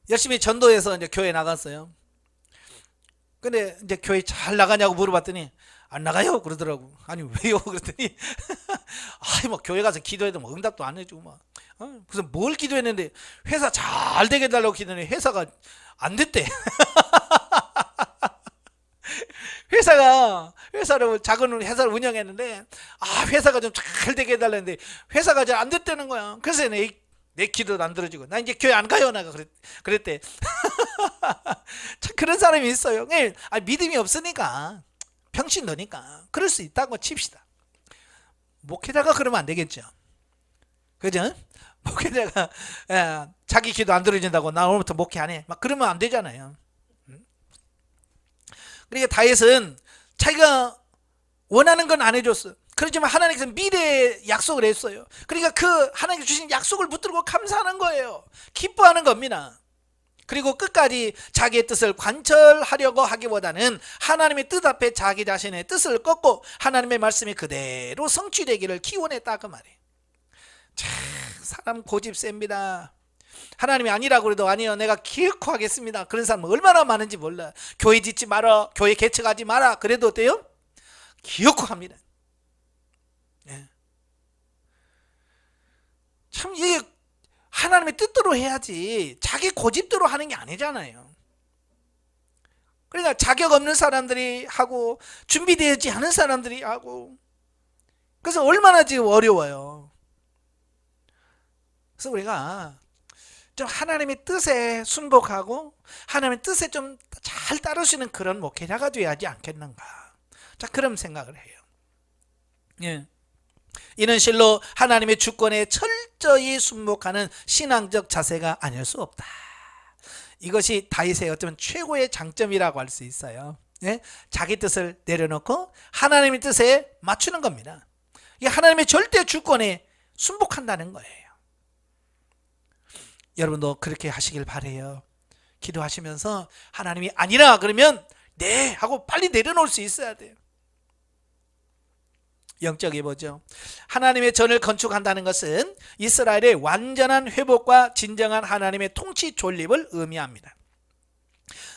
열심히 전도해서 이제 교회 나갔어요. 근데 이제 교회 잘 나가냐고 물어봤더니 안 나가요 그러더라고. 아니 왜요 그랬더니 아이 뭐 교회 가서 기도해도 뭐 응답도 안 해주고 막 그래서 뭘 기도했는데 회사 잘 되게 해달라고 기도했는데 회사가 안 됐대. 회사를 작은 회사를 운영했는데 회사가 좀 잘 되게 해달라는데 회사가 잘 안 됐다는 거야. 그래서 내 기도도 안 들어주고 나 이제 교회 안 가요 나가 그랬대. 참 그런 사람이 있어요. 믿음이 없으니까 평신도니까 그럴 수 있다고 칩시다. 목회자가 그러면 안 되겠죠. 그죠? 목회자가 자기 기도 안 들어준다고 나 오늘부터 목회 안 해 막 그러면 안 되잖아요. 그러니까 다윗은 자기가 원하는 건 안 해줬어. 그렇지만 하나님께서 미래의 약속을 했어요. 그러니까 그 하나님께 주신 약속을 붙들고 감사하는 거예요. 기뻐하는 겁니다. 그리고 끝까지 자기의 뜻을 관철하려고 하기보다는 하나님의 뜻 앞에 자기 자신의 뜻을 꺾고 하나님의 말씀이 그대로 성취되기를 기원했다 그 말이에요. 참 사람 고집 셉니다. 하나님이 아니라고 그래도 아니요 내가 기어코 하겠습니다. 그런 사람 얼마나 많은지 몰라. 교회 짓지 마라, 교회 개척하지 마라 그래도 어때요? 기어코 합니다. 네. 참 이게 하나님의 뜻대로 해야지 자기 고집대로 하는 게 아니잖아요. 그러니까 자격 없는 사람들이 하고 준비되지 않은 사람들이 하고 그래서 얼마나 지금 어려워요. 그래서 우리가 좀 하나님의 뜻에 순복하고 하나님의 뜻에 좀 잘 따르시는 그런 목회자가 되어야지 않겠는가. 자, 그런 생각을 해요. 예. 이는 실로 하나님의 주권에 철저히 순복하는 신앙적 자세가 아닐 수 없다. 이것이 다윗의 어쩌면 최고의 장점이라고 할 수 있어요. 예? 자기 뜻을 내려놓고 하나님의 뜻에 맞추는 겁니다. 이게 하나님의 절대 주권에 순복한다는 거예요. 여러분도 그렇게 하시길 바라요. 기도하시면서 하나님이 아니라 그러면 네 하고 빨리 내려놓을 수 있어야 돼요. 영적이 뭐죠? 하나님의 전을 건축한다는 것은 이스라엘의 완전한 회복과 진정한 하나님의 통치 존립을 의미합니다.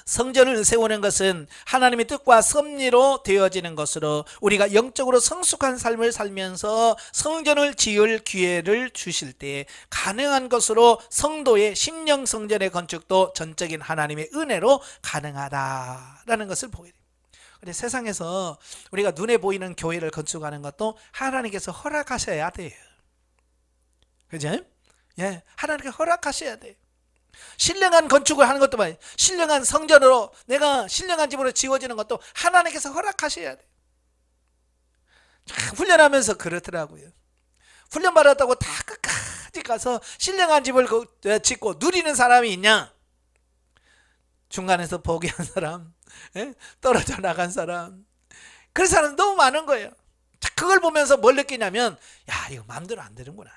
성전을 세우는 것은 하나님의 뜻과 섭리로 되어지는 것으로 우리가 영적으로 성숙한 삶을 살면서 성전을 지을 기회를 주실 때 가능한 것으로 성도의 심령 성전의 건축도 전적인 하나님의 은혜로 가능하다라는 것을 보게 됩니다. 근데 세상에서 우리가 눈에 보이는 교회를 건축하는 것도 하나님께서 허락하셔야 돼요. 그죠? 예, 하나님께 허락하셔야 돼요. 신령한 건축을 하는 것도 말이에요. 신령한 성전으로 내가 신령한 집으로 지어지는 것도 하나님께서 허락하셔야 돼요. 훈련하면서 그렇더라고요. 훈련 받았다고 다 끝까지 가서 신령한 집을 짓고 누리는 사람이 있냐? 중간에서 포기한 사람, 떨어져 나간 사람, 그런 사람 너무 많은 거예요. 그걸 보면서 뭘 느끼냐면, 야, 이거 마음대로 안 되는구나.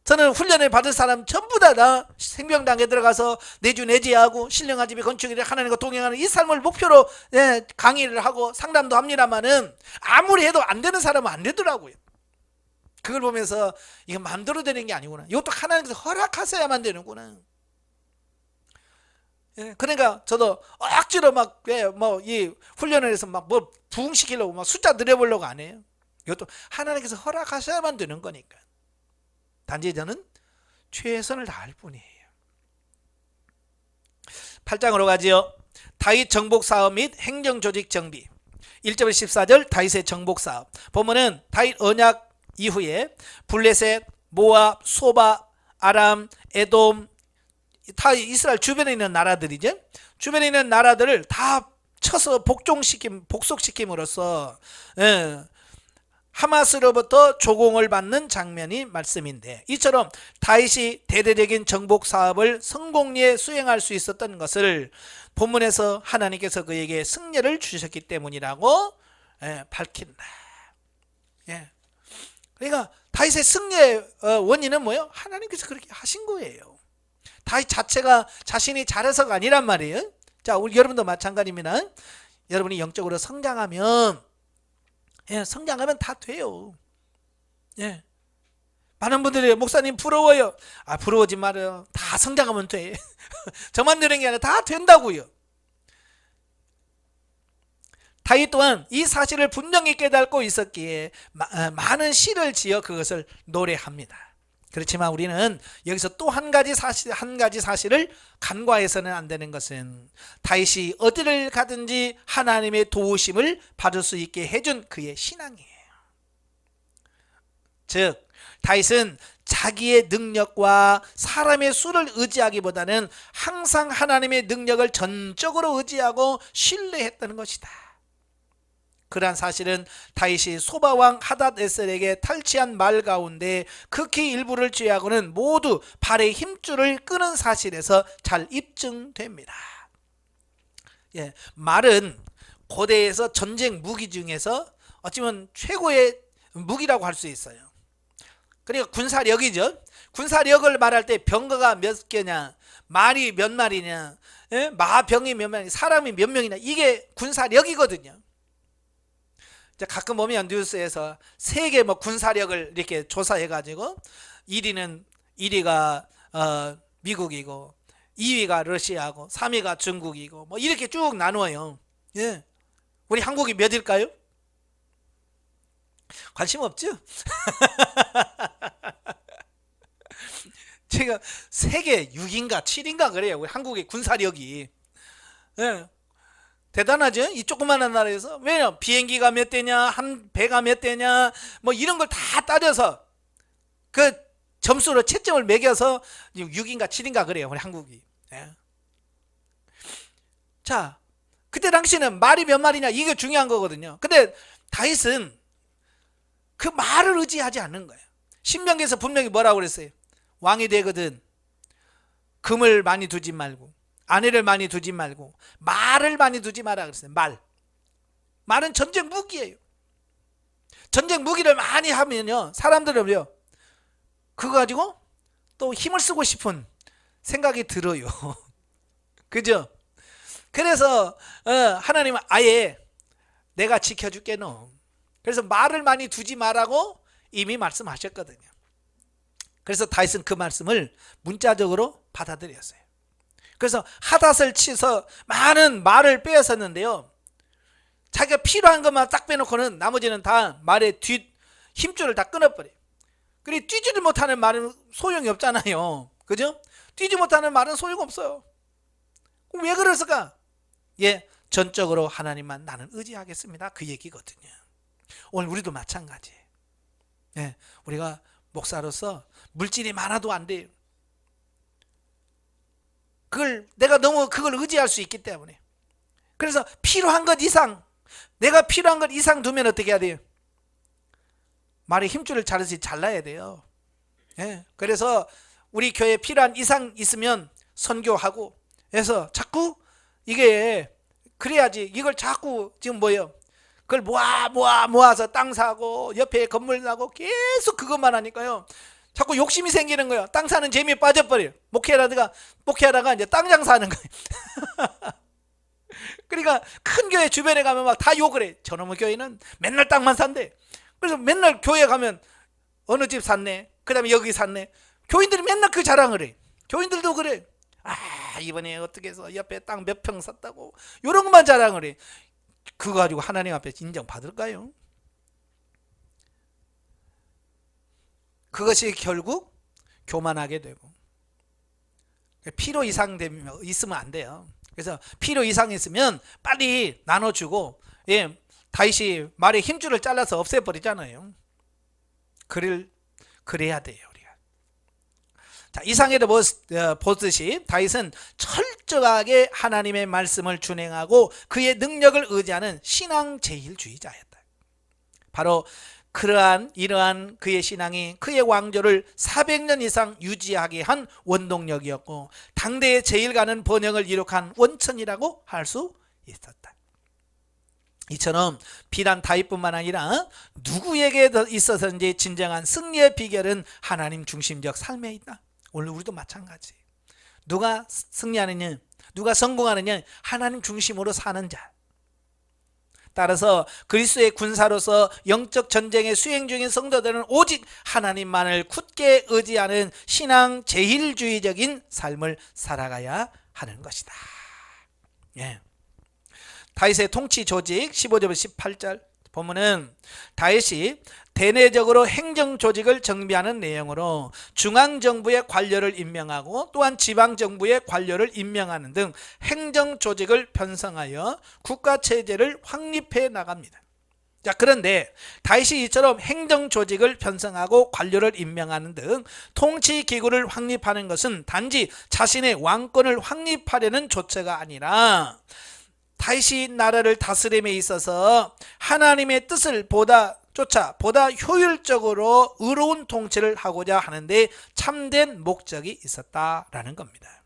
저는 훈련을 받을 사람 전부 다 생명당에 들어가서 내주 내지하고 신령한 집의 건축이 하나님과 동행하는 이 삶을 목표로 강의를 하고 상담도 합니다만은 아무리 해도 안 되는 사람은 안 되더라고요. 그걸 보면서 이거 마음대로 되는 게 아니구나. 이것도 하나님께서 허락하셔야만 되는구나. 그러니까 저도 억지로 이 훈련을 해서 뭐 부흥시키려고 막 숫자 늘려보려고 안 해요. 이것도 하나님께서 허락하셔야만 되는 거니까. 단지 저는 최선을 다할 뿐이에요. 8장으로 가지요. 다윗 정복 사업 및 행정 조직 정비. 1절 14절 다윗의 정복 사업. 보면은 다윗 언약 이후에 블레셋, 모압, 소바, 아람, 에돔, 다 이스라엘 주변에 있는 나라들이죠. 주변에 있는 나라들을 다 쳐서 복속시킴으로써 하마스로부터 조공을 받는 장면이 말씀인데, 이처럼 다윗이 대대적인 정복 사업을 성공리에 수행할 수 있었던 것을 본문에서 하나님께서 그에게 승리를 주셨기 때문이라고 밝힌다. 그러니까 다윗의 승리의 원인은 뭐예요? 하나님께서 그렇게 하신 거예요. 다윗 자체가 자신이 잘해서가 아니란 말이에요. 자, 우리 여러분도 마찬가지입니다. 여러분이 영적으로 성장하면 다 돼요. 많은 분들이 목사님 부러워요. 부러워하지 말아요. 다 성장하면 돼. 저만 되는 게 아니라 다 된다고요. 다윗 또한 이 사실을 분명히 깨닫고 있었기에 많은 시를 지어 그것을 노래합니다. 그렇지만 우리는 여기서 또 한 가지 사실을 간과해서는 안 되는 것은 다윗이 어디를 가든지 하나님의 도우심을 받을 수 있게 해준 그의 신앙이에요. 즉 다윗은 자기의 능력과 사람의 수를 의지하기보다는 항상 하나님의 능력을 전적으로 의지하고 신뢰했다는 것이다. 그러한 사실은 다윗이 소바왕 하닷에셀에게 탈취한 말 가운데 극히 일부를 제외하고는 모두 발의 힘줄을 끄는 사실에서 잘 입증됩니다. 말은 고대에서 전쟁 무기 중에서 어찌보면 최고의 무기라고 할 수 있어요. 그러니까 군사력이죠. 군사력을 말할 때 병거가 몇 개냐, 말이 몇 마리냐, 마병이 몇 마리, 사람이 몇 명이냐, 이게 군사력이거든요. 가끔 보면 뉴스에서 세계 군사력을 이렇게 조사해가지고 1위가 미국이고 2위가 러시아고 3위가 중국이고 이렇게 쭉 나누어요. 우리 한국이 몇일까요? 관심 없죠? 제가 세계 6인가 7인가 그래요. 우리 한국의 군사력이. 대단하죠? 이 조그마한 나라에서. 왜냐? 비행기가 몇 대냐, 한 배가 몇 대냐, 이런 걸 다 따져서 그 점수로 채점을 매겨서 6인가 7인가 그래요. 우리 한국이. 자, 그때 당시는 말이 몇 마리냐 이게 중요한 거거든요. 근데 다윗은 그 말을 의지하지 않는 거예요. 신명기에서 분명히 뭐라고 그랬어요? 왕이 되거든 금을 많이 두지 말고 아내를 많이 두지 말고 말을 많이 두지 마라 그랬어요. 말은 전쟁 무기예요. 전쟁 무기를 많이 하면요, 사람들은요 그거 가지고 또 힘을 쓰고 싶은 생각이 들어요. 그죠? 그래서 하나님은 아예 내가 지켜줄게 너. 그래서 말을 많이 두지 마라고 이미 말씀하셨거든요. 그래서 다윗은 그 말씀을 문자적으로 받아들였어요. 그래서 하닷을 치서 많은 말을 빼앗았는데요. 자기가 필요한 것만 딱 빼놓고는 나머지는 다 말의 뒷 힘줄을 다 끊어버려요. 그리고 뛰지를 못하는 말은 소용이 없잖아요. 그죠? 뛰지 못하는 말은 소용없어요. 그럼 왜 그랬을까? 예, 전적으로 하나님만 나는 의지하겠습니다. 그 얘기거든요. 오늘 우리도 마찬가지예요. 예, 우리가 목사로서 물질이 많아도 안 돼요. 내가 너무 그걸 의지할 수 있기 때문에. 그래서 필요한 것 이상, 내가 필요한 것 이상 두면 어떻게 해야 돼요? 말의 힘줄을 잘라야 돼요. 예, 그래서 우리 교회에 필요한 이상 있으면 선교하고 해서 자꾸 이게 그래야지. 이걸 자꾸 지금 뭐예요? 그걸 모아서 땅 사고 옆에 건물 사고 계속 그것만 하니까요. 자꾸 욕심이 생기는 거예요. 땅 사는 재미에 빠져버려요. 목회하다가 이제 땅 장사하는 거예요. 그러니까 큰 교회 주변에 가면 막 다 욕을 해. 저놈의 교회는 맨날 땅만 산대. 그래서 맨날 교회 가면 어느 집 샀네, 그 다음에 여기 샀네. 교인들이 맨날 그 자랑을 해. 교인들도 그래. 이번에 어떻게 해서 옆에 땅 몇 평 샀다고 이런 것만 자랑을 해. 그거 가지고 하나님 앞에 인정받을까요? 그것이 결국 교만하게 되고, 필요 이상 있으면 안 돼요. 그래서 필요 이상 있으면 빨리 나눠주고, 예, 다윗이 말의 힘줄을 잘라서 없애버리잖아요. 그래야 돼요, 우리가. 자, 이상에도 보듯이 다윗은 철저하게 하나님의 말씀을 준행하고 그의 능력을 의지하는 신앙 제일주의자였다. 바로 이러한 그의 신앙이 그의 왕조를 400년 이상 유지하게 한 원동력이었고, 당대의 제일 가는 번영을 이룩한 원천이라고 할 수 있었다. 이처럼 비단 다윗뿐만 아니라 누구에게 있어서든지 진정한 승리의 비결은 하나님 중심적 삶에 있다. 오늘 우리도 마찬가지. 누가 승리하느냐, 누가 성공하느냐, 하나님 중심으로 사는 자. 따라서 그리스도의 군사로서 영적 전쟁에 수행 중인 성도들은 오직 하나님만을 굳게 의지하는 신앙 제일주의적인 삶을 살아가야 하는 것이다. 예. 다윗의 통치 조직 15절부터 18절 보면은 다윗이 대내적으로 행정 조직을 정비하는 내용으로 중앙정부의 관료를 임명하고 또한 지방정부의 관료를 임명하는 등 행정 조직을 편성하여 국가체제를 확립해 나갑니다. 자, 그런데 다윗이 이처럼 행정 조직을 편성하고 관료를 임명하는 등 통치 기구를 확립하는 것은 단지 자신의 왕권을 확립하려는 조처가 아니라 다윗이 나라를 다스림에 있어서 하나님의 뜻을 보다 효율적으로 의로운 통치를 하고자 하는데 참된 목적이 있었다라는 겁니다.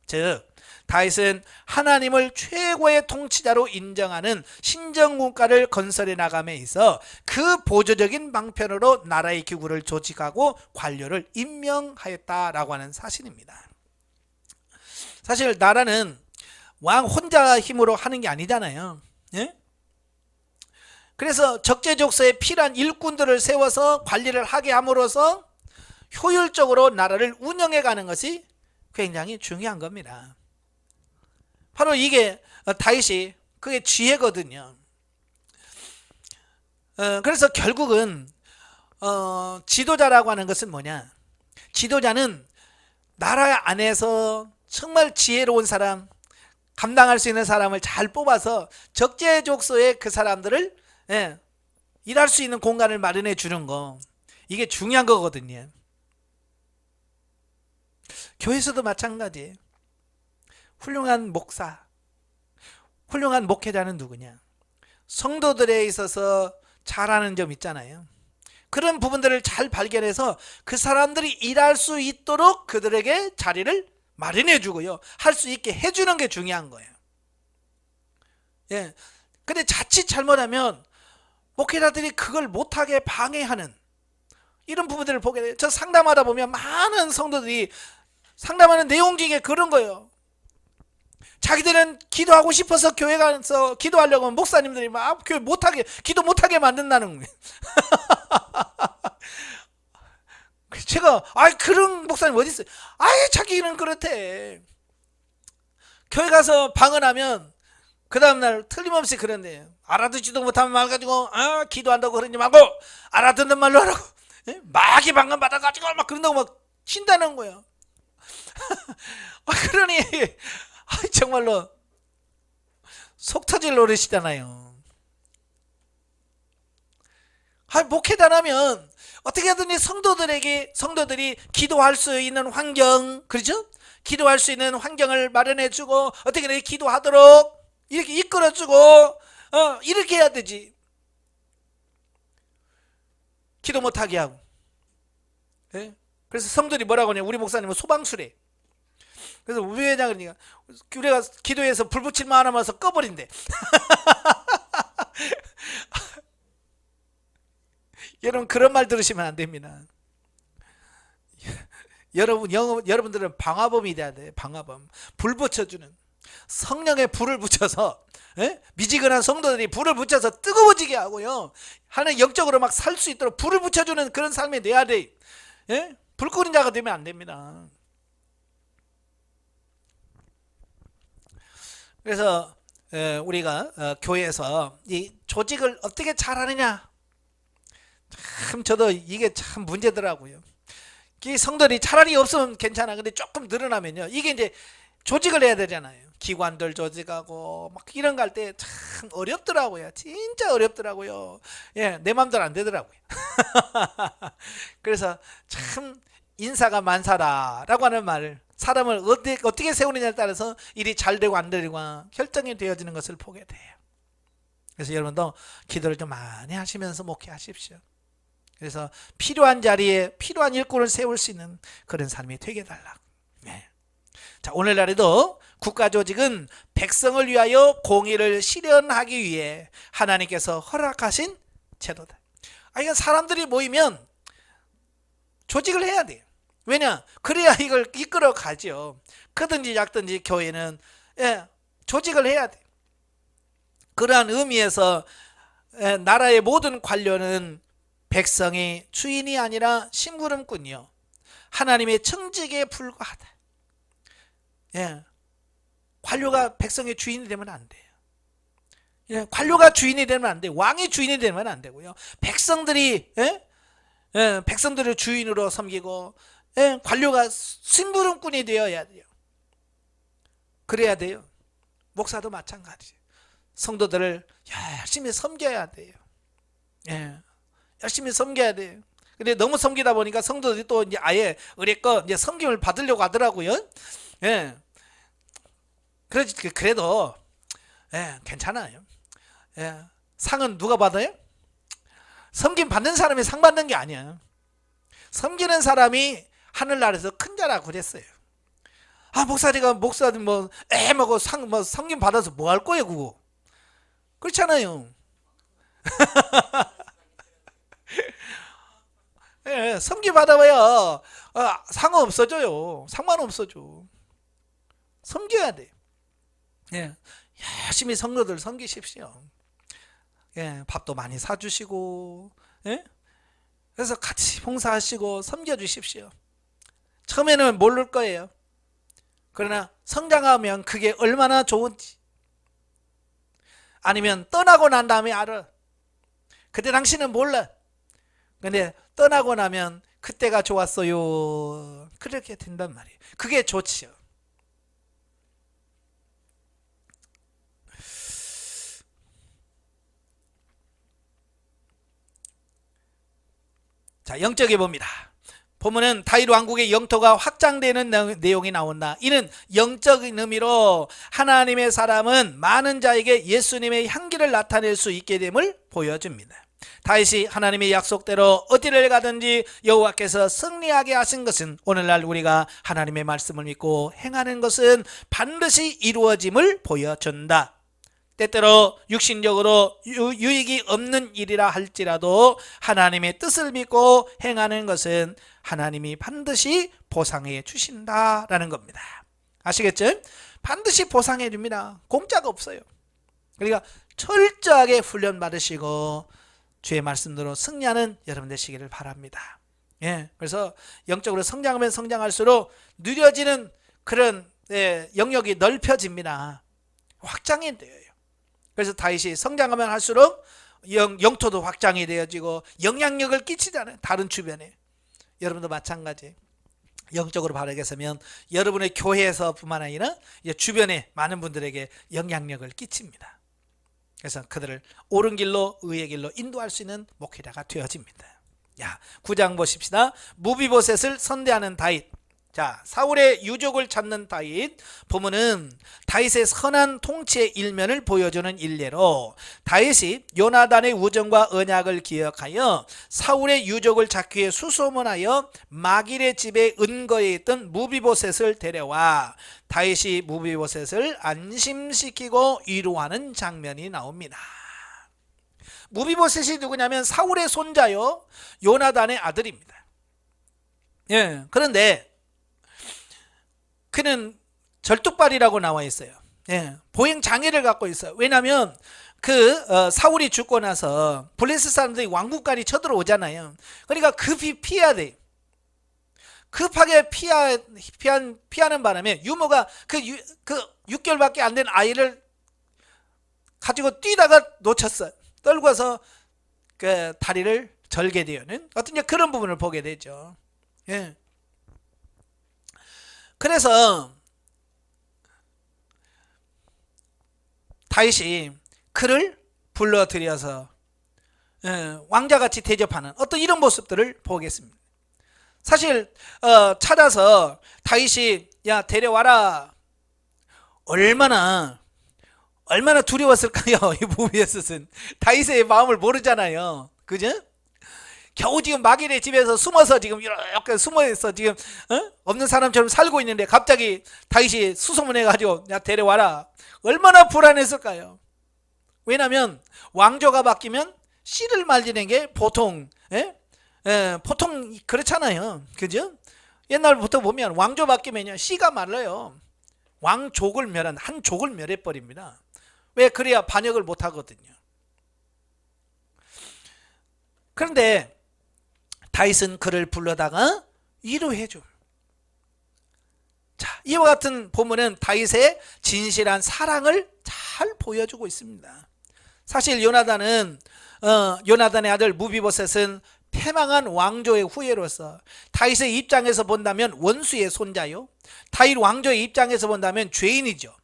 즉, 다윗은 하나님을 최고의 통치자로 인정하는 신정국가를 건설해 나감에 있어 그 보조적인 방편으로 나라의 기구를 조직하고 관료를 임명하였다라고 하는 사실입니다. 사실 나라는 왕 혼자 힘으로 하는 게 아니잖아요. 예? 그래서 적재적소에 필요한 일꾼들을 세워서 관리를 하게 함으로써 효율적으로 나라를 운영해 가는 것이 굉장히 중요한 겁니다. 바로 이게 다윗이 그게 지혜거든요. 그래서 결국은 지도자라고 하는 것은 뭐냐? 지도자는 나라 안에서 정말 지혜로운 사람, 감당할 수 있는 사람을 잘 뽑아서 적재적소에 그 사람들을 일할 수 있는 공간을 마련해 주는 거, 이게 중요한 거거든요. 교회에서도 마찬가지예요. 훌륭한 목사, 훌륭한 목회자는 누구냐? 성도들에 있어서 잘하는 점 있잖아요. 그런 부분들을 잘 발견해서 그 사람들이 일할 수 있도록 그들에게 자리를 마련해 주고요, 할 수 있게 해주는 게 중요한 거예요. 예. 근데 자칫 잘못하면 목회자들이 그걸 못하게 방해하는 이런 부분들을 보게 돼요. 저 상담하다 보면 많은 성도들이 상담하는 내용 중에 그런 거예요. 자기들은 기도하고 싶어서 교회 가서 기도하려고 하면 목사님들이 막 교회 못하게, 기도 못하게 만든다는 거예요. 제가 그런 목사님 어디 있어요? 자기는 그렇대. 교회 가서 방언하면 그 다음날 틀림없이 그런데요. 알아듣지도 못하면 말 가지고 기도한다고 그러지 말고 알아듣는 말로 하라고. 예? 마귀 방언 받아가지고 막 그런다고 막 친다는 거예요. 그러니 정말로 속 터질 노릇이잖아요. 목회단 하면 어떻게든 성도들이 기도할 수 있는 환경, 그렇죠? 기도할 수 있는 환경을 마련해주고 어떻게든 기도하도록 이렇게 이끌어주고 이렇게 해야 되지. 기도 못하게 하고. 네? 그래서 성도들이 뭐라고 하냐, 우리 목사님은 소방수래. 그래서 우리 회장 그러니까 우리가 기도해서 불 붙일 만 하면서 꺼버린대. 여러분 그런 말 들으시면 안 됩니다. 여러분들은 방화범이 돼야 돼. 방화범. 불 붙여주는 성령의 불을 붙여서 미지근한 성도들이 불을 붙여서 뜨거워지게 하고요. 하는 영적으로 막 살 수 있도록 불을 붙여주는 그런 삶이 돼야 돼. 불 끄는 자가 되면 안 됩니다. 그래서 우리가 교회에서 이 조직을 어떻게 잘하느냐, 참 저도 이게 참 문제더라고요. 이 성도들이 차라리 없으면 괜찮아. 근데 조금 늘어나면요, 이게 이제 조직을 해야 되잖아요. 기관들 조직하고 막 이런 거 할 때 참 어렵더라고요. 진짜 어렵더라고요. 내 맘대로 안 되더라고요. 그래서 참 인사가 만사다라고 하는 말을, 사람을 어떻게 세우느냐에 따라서 일이 잘 되고 안 되고 결정이 되어지는 것을 보게 돼요. 그래서 여러분도 기도를 좀 많이 하시면서 목회하십시오. 그래서 필요한 자리에 필요한 일꾼을 세울 수 있는 그런 삶이 되게 해달라고. 자, 오늘날에도 국가조직은 백성을 위하여 공의를 실현하기 위해 하나님께서 허락하신 제도다. 이건 사람들이 모이면 조직을 해야 돼요. 왜냐? 그래야 이걸 이끌어 가죠. 크든지 작든지 교회는 조직을 해야 돼요. 그러한 의미에서 나라의 모든 관료는 백성의 주인이 아니라 심부름꾼이요, 하나님의 청직에 불과하다. 관료가 백성의 주인이 되면 안 돼요. 관료가 주인이 되면 안 돼요. 왕이 주인이 되면 안 되고요. 백성들이 백성들을 주인으로 섬기고 관료가 심부름꾼이 되어야 돼요. 그래야 돼요. 목사도 마찬가지예요. 성도들을 열심히 섬겨야 돼요. 열심히 섬겨야 돼요. 근데 너무 섬기다 보니까 성도들이 또 이제 아예 의뢰껏 이제 섬김을 받으려고 하더라고요. 그래도 괜찮아요. 상은 누가 받아요? 섬김 받는 사람이 상 받는 게 아니야. 섬기는 사람이 하늘나라에서 큰 자라고 그랬어요. 목사님 섬김 받아서 뭐 할 거예요, 그거? 그렇잖아요. 섬김 받아봐야 상은 없어져요. 상만 없어져. 섬겨야 돼. 열심히 성도들 섬기십시오. 밥도 많이 사주시고, 그래서 같이 봉사하시고 섬겨주십시오. 처음에는 모를 거예요. 그러나 성장하면 그게 얼마나 좋은지, 아니면 떠나고 난 다음에 알아. 그때 당시는 몰라. 근데 떠나고 나면 그때가 좋았어요. 그렇게 된단 말이에요. 그게 좋지요. 자, 영적에 봅니다. 보면은 다윗 왕국의 영토가 확장되는 내용이 나온다. 이는 영적인 의미로 하나님의 사람은 많은 자에게 예수님의 향기를 나타낼 수 있게 됨을 보여줍니다. 다윗이 하나님의 약속대로 어디를 가든지 여호와께서 승리하게 하신 것은, 오늘날 우리가 하나님의 말씀을 믿고 행하는 것은 반드시 이루어짐을 보여준다. 때때로 육신적으로 유익이 없는 일이라 할지라도 하나님의 뜻을 믿고 행하는 것은 하나님이 반드시 보상해 주신다라는 겁니다. 아시겠죠? 반드시 보상해 줍니다. 공짜가 없어요. 그러니까 철저하게 훈련 받으시고 주의 말씀대로 승리하는 여러분 되시기를 바랍니다. 그래서 영적으로 성장하면 성장할수록 느려지는 그런 영역이 넓혀집니다. 확장이 돼요. 그래서 다윗이 성장하면 할수록 영토도 확장이 되어지고 영향력을 끼치잖아요. 다른 주변에. 여러분도 마찬가지. 영적으로 바르게 서면 여러분의 교회에서뿐만 아니라 주변에 많은 분들에게 영향력을 끼칩니다. 그래서 그들을 옳은 길로 의의 길로 인도할 수 있는 목회자가 되어집니다. 9장 보십시다. 무비보셋을 선대하는 다윗. 자, 사울의 유족을 찾는 다윗. 보면은 다윗의 선한 통치의 일면을 보여주는 일례로 다윗이 요나단의 우정과 언약을 기억하여 사울의 유족을 찾기 위해 수소문하여 마길의 집에 은거에 있던 무비보셋을 데려와 다윗이 무비보셋을 안심시키고 위로하는 장면이 나옵니다. 무비보셋이 누구냐면 사울의 손자요 요나단의 아들입니다. 그런데 그는 절뚝발이라고 나와 있어요. 보행 장애를 갖고 있어요. 왜냐하면 사울이 죽고 나서 블레셋 사람들이 왕국까지 쳐들어오잖아요. 그러니까 급히 피해야 돼. 급하게 피하는 바람에 유모가 그 6개월밖에 안 된 아이를 가지고 뛰다가 놓쳤어요. 떨궈서 그 다리를 절게 되는 어떤 그런 부분을 보게 되죠. 그래서 다윗이 그를 불러들여서 왕자같이 대접하는 어떤 이런 모습들을 보겠습니다. 사실 찾아서 다윗이 야 데려와라 얼마나 두려웠을까요? 이 무비보셋은 다윗의 마음을 모르잖아요. 그죠? 겨우 지금 마길의 집에서 숨어서 지금 이렇게 숨어서 지금 없는 사람처럼 살고 있는데 갑자기 다윗이 수소문해가지고 야 데려와라. 얼마나 불안했을까요? 왜냐하면 왕조가 바뀌면 씨를 말리는 게 보통 보통 그렇잖아요. 그죠? 옛날부터 보면 왕조 바뀌면요 씨가 말라요. 왕족을 멸한 한 족을 멸해버립니다. 왜? 그래야 반역을 못하거든요. 그런데 다윗은 그를 불러다가 위로해줘. 자, 이와 같은 본문은 다윗의 진실한 사랑을 잘 보여주고 있습니다. 사실 요나단의 아들 무비보셋은 패망한 왕조의 후예로서 다윗의 입장에서 본다면 원수의 손자요, 다윗 왕조의 입장에서 본다면 죄인이죠.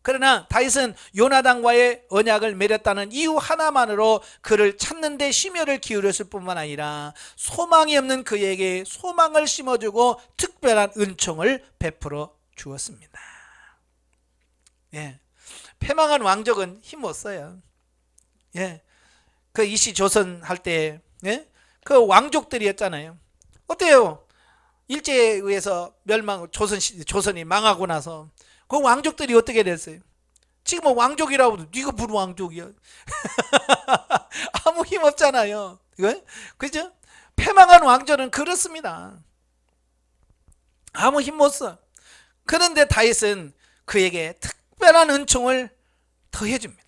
그러나 다윗은 요나단과의 언약을 맺었다는 이유 하나만으로 그를 찾는 데 심혈을 기울였을 뿐만 아니라 소망이 없는 그에게 소망을 심어주고 특별한 은총을 베풀어 주었습니다. 패망한 왕족은 힘없어요. 그 이시조선 할 때 그 왕족들이었잖아요. 어때요? 일제에 의해서 조선이 망하고 나서 그 왕족들이 어떻게 됐어요? 지금은 왕족이라고 해도 네가 무슨 왕족이야? 아무 힘 없잖아요. 그죠? 패망한 왕조는 그렇습니다. 아무 힘 못 써. 그런데 다윗은 그에게 특별한 은총을 더해줍니다.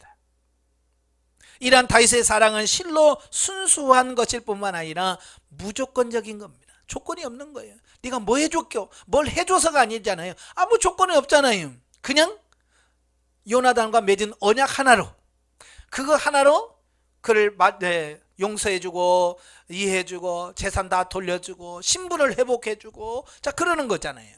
이러한 다윗의 사랑은 실로 순수한 것일 뿐만 아니라 무조건적인 겁니다. 조건이 없는 거예요. 네가 뭐 해줬겨? 뭘 해줘서가 아니잖아요. 아무 조건이 없잖아요. 그냥 요나단과 맺은 언약 하나로, 그거 하나로 그를 용서해주고 이해해주고 재산 다 돌려주고 신분을 회복해주고 자 그러는 거잖아요.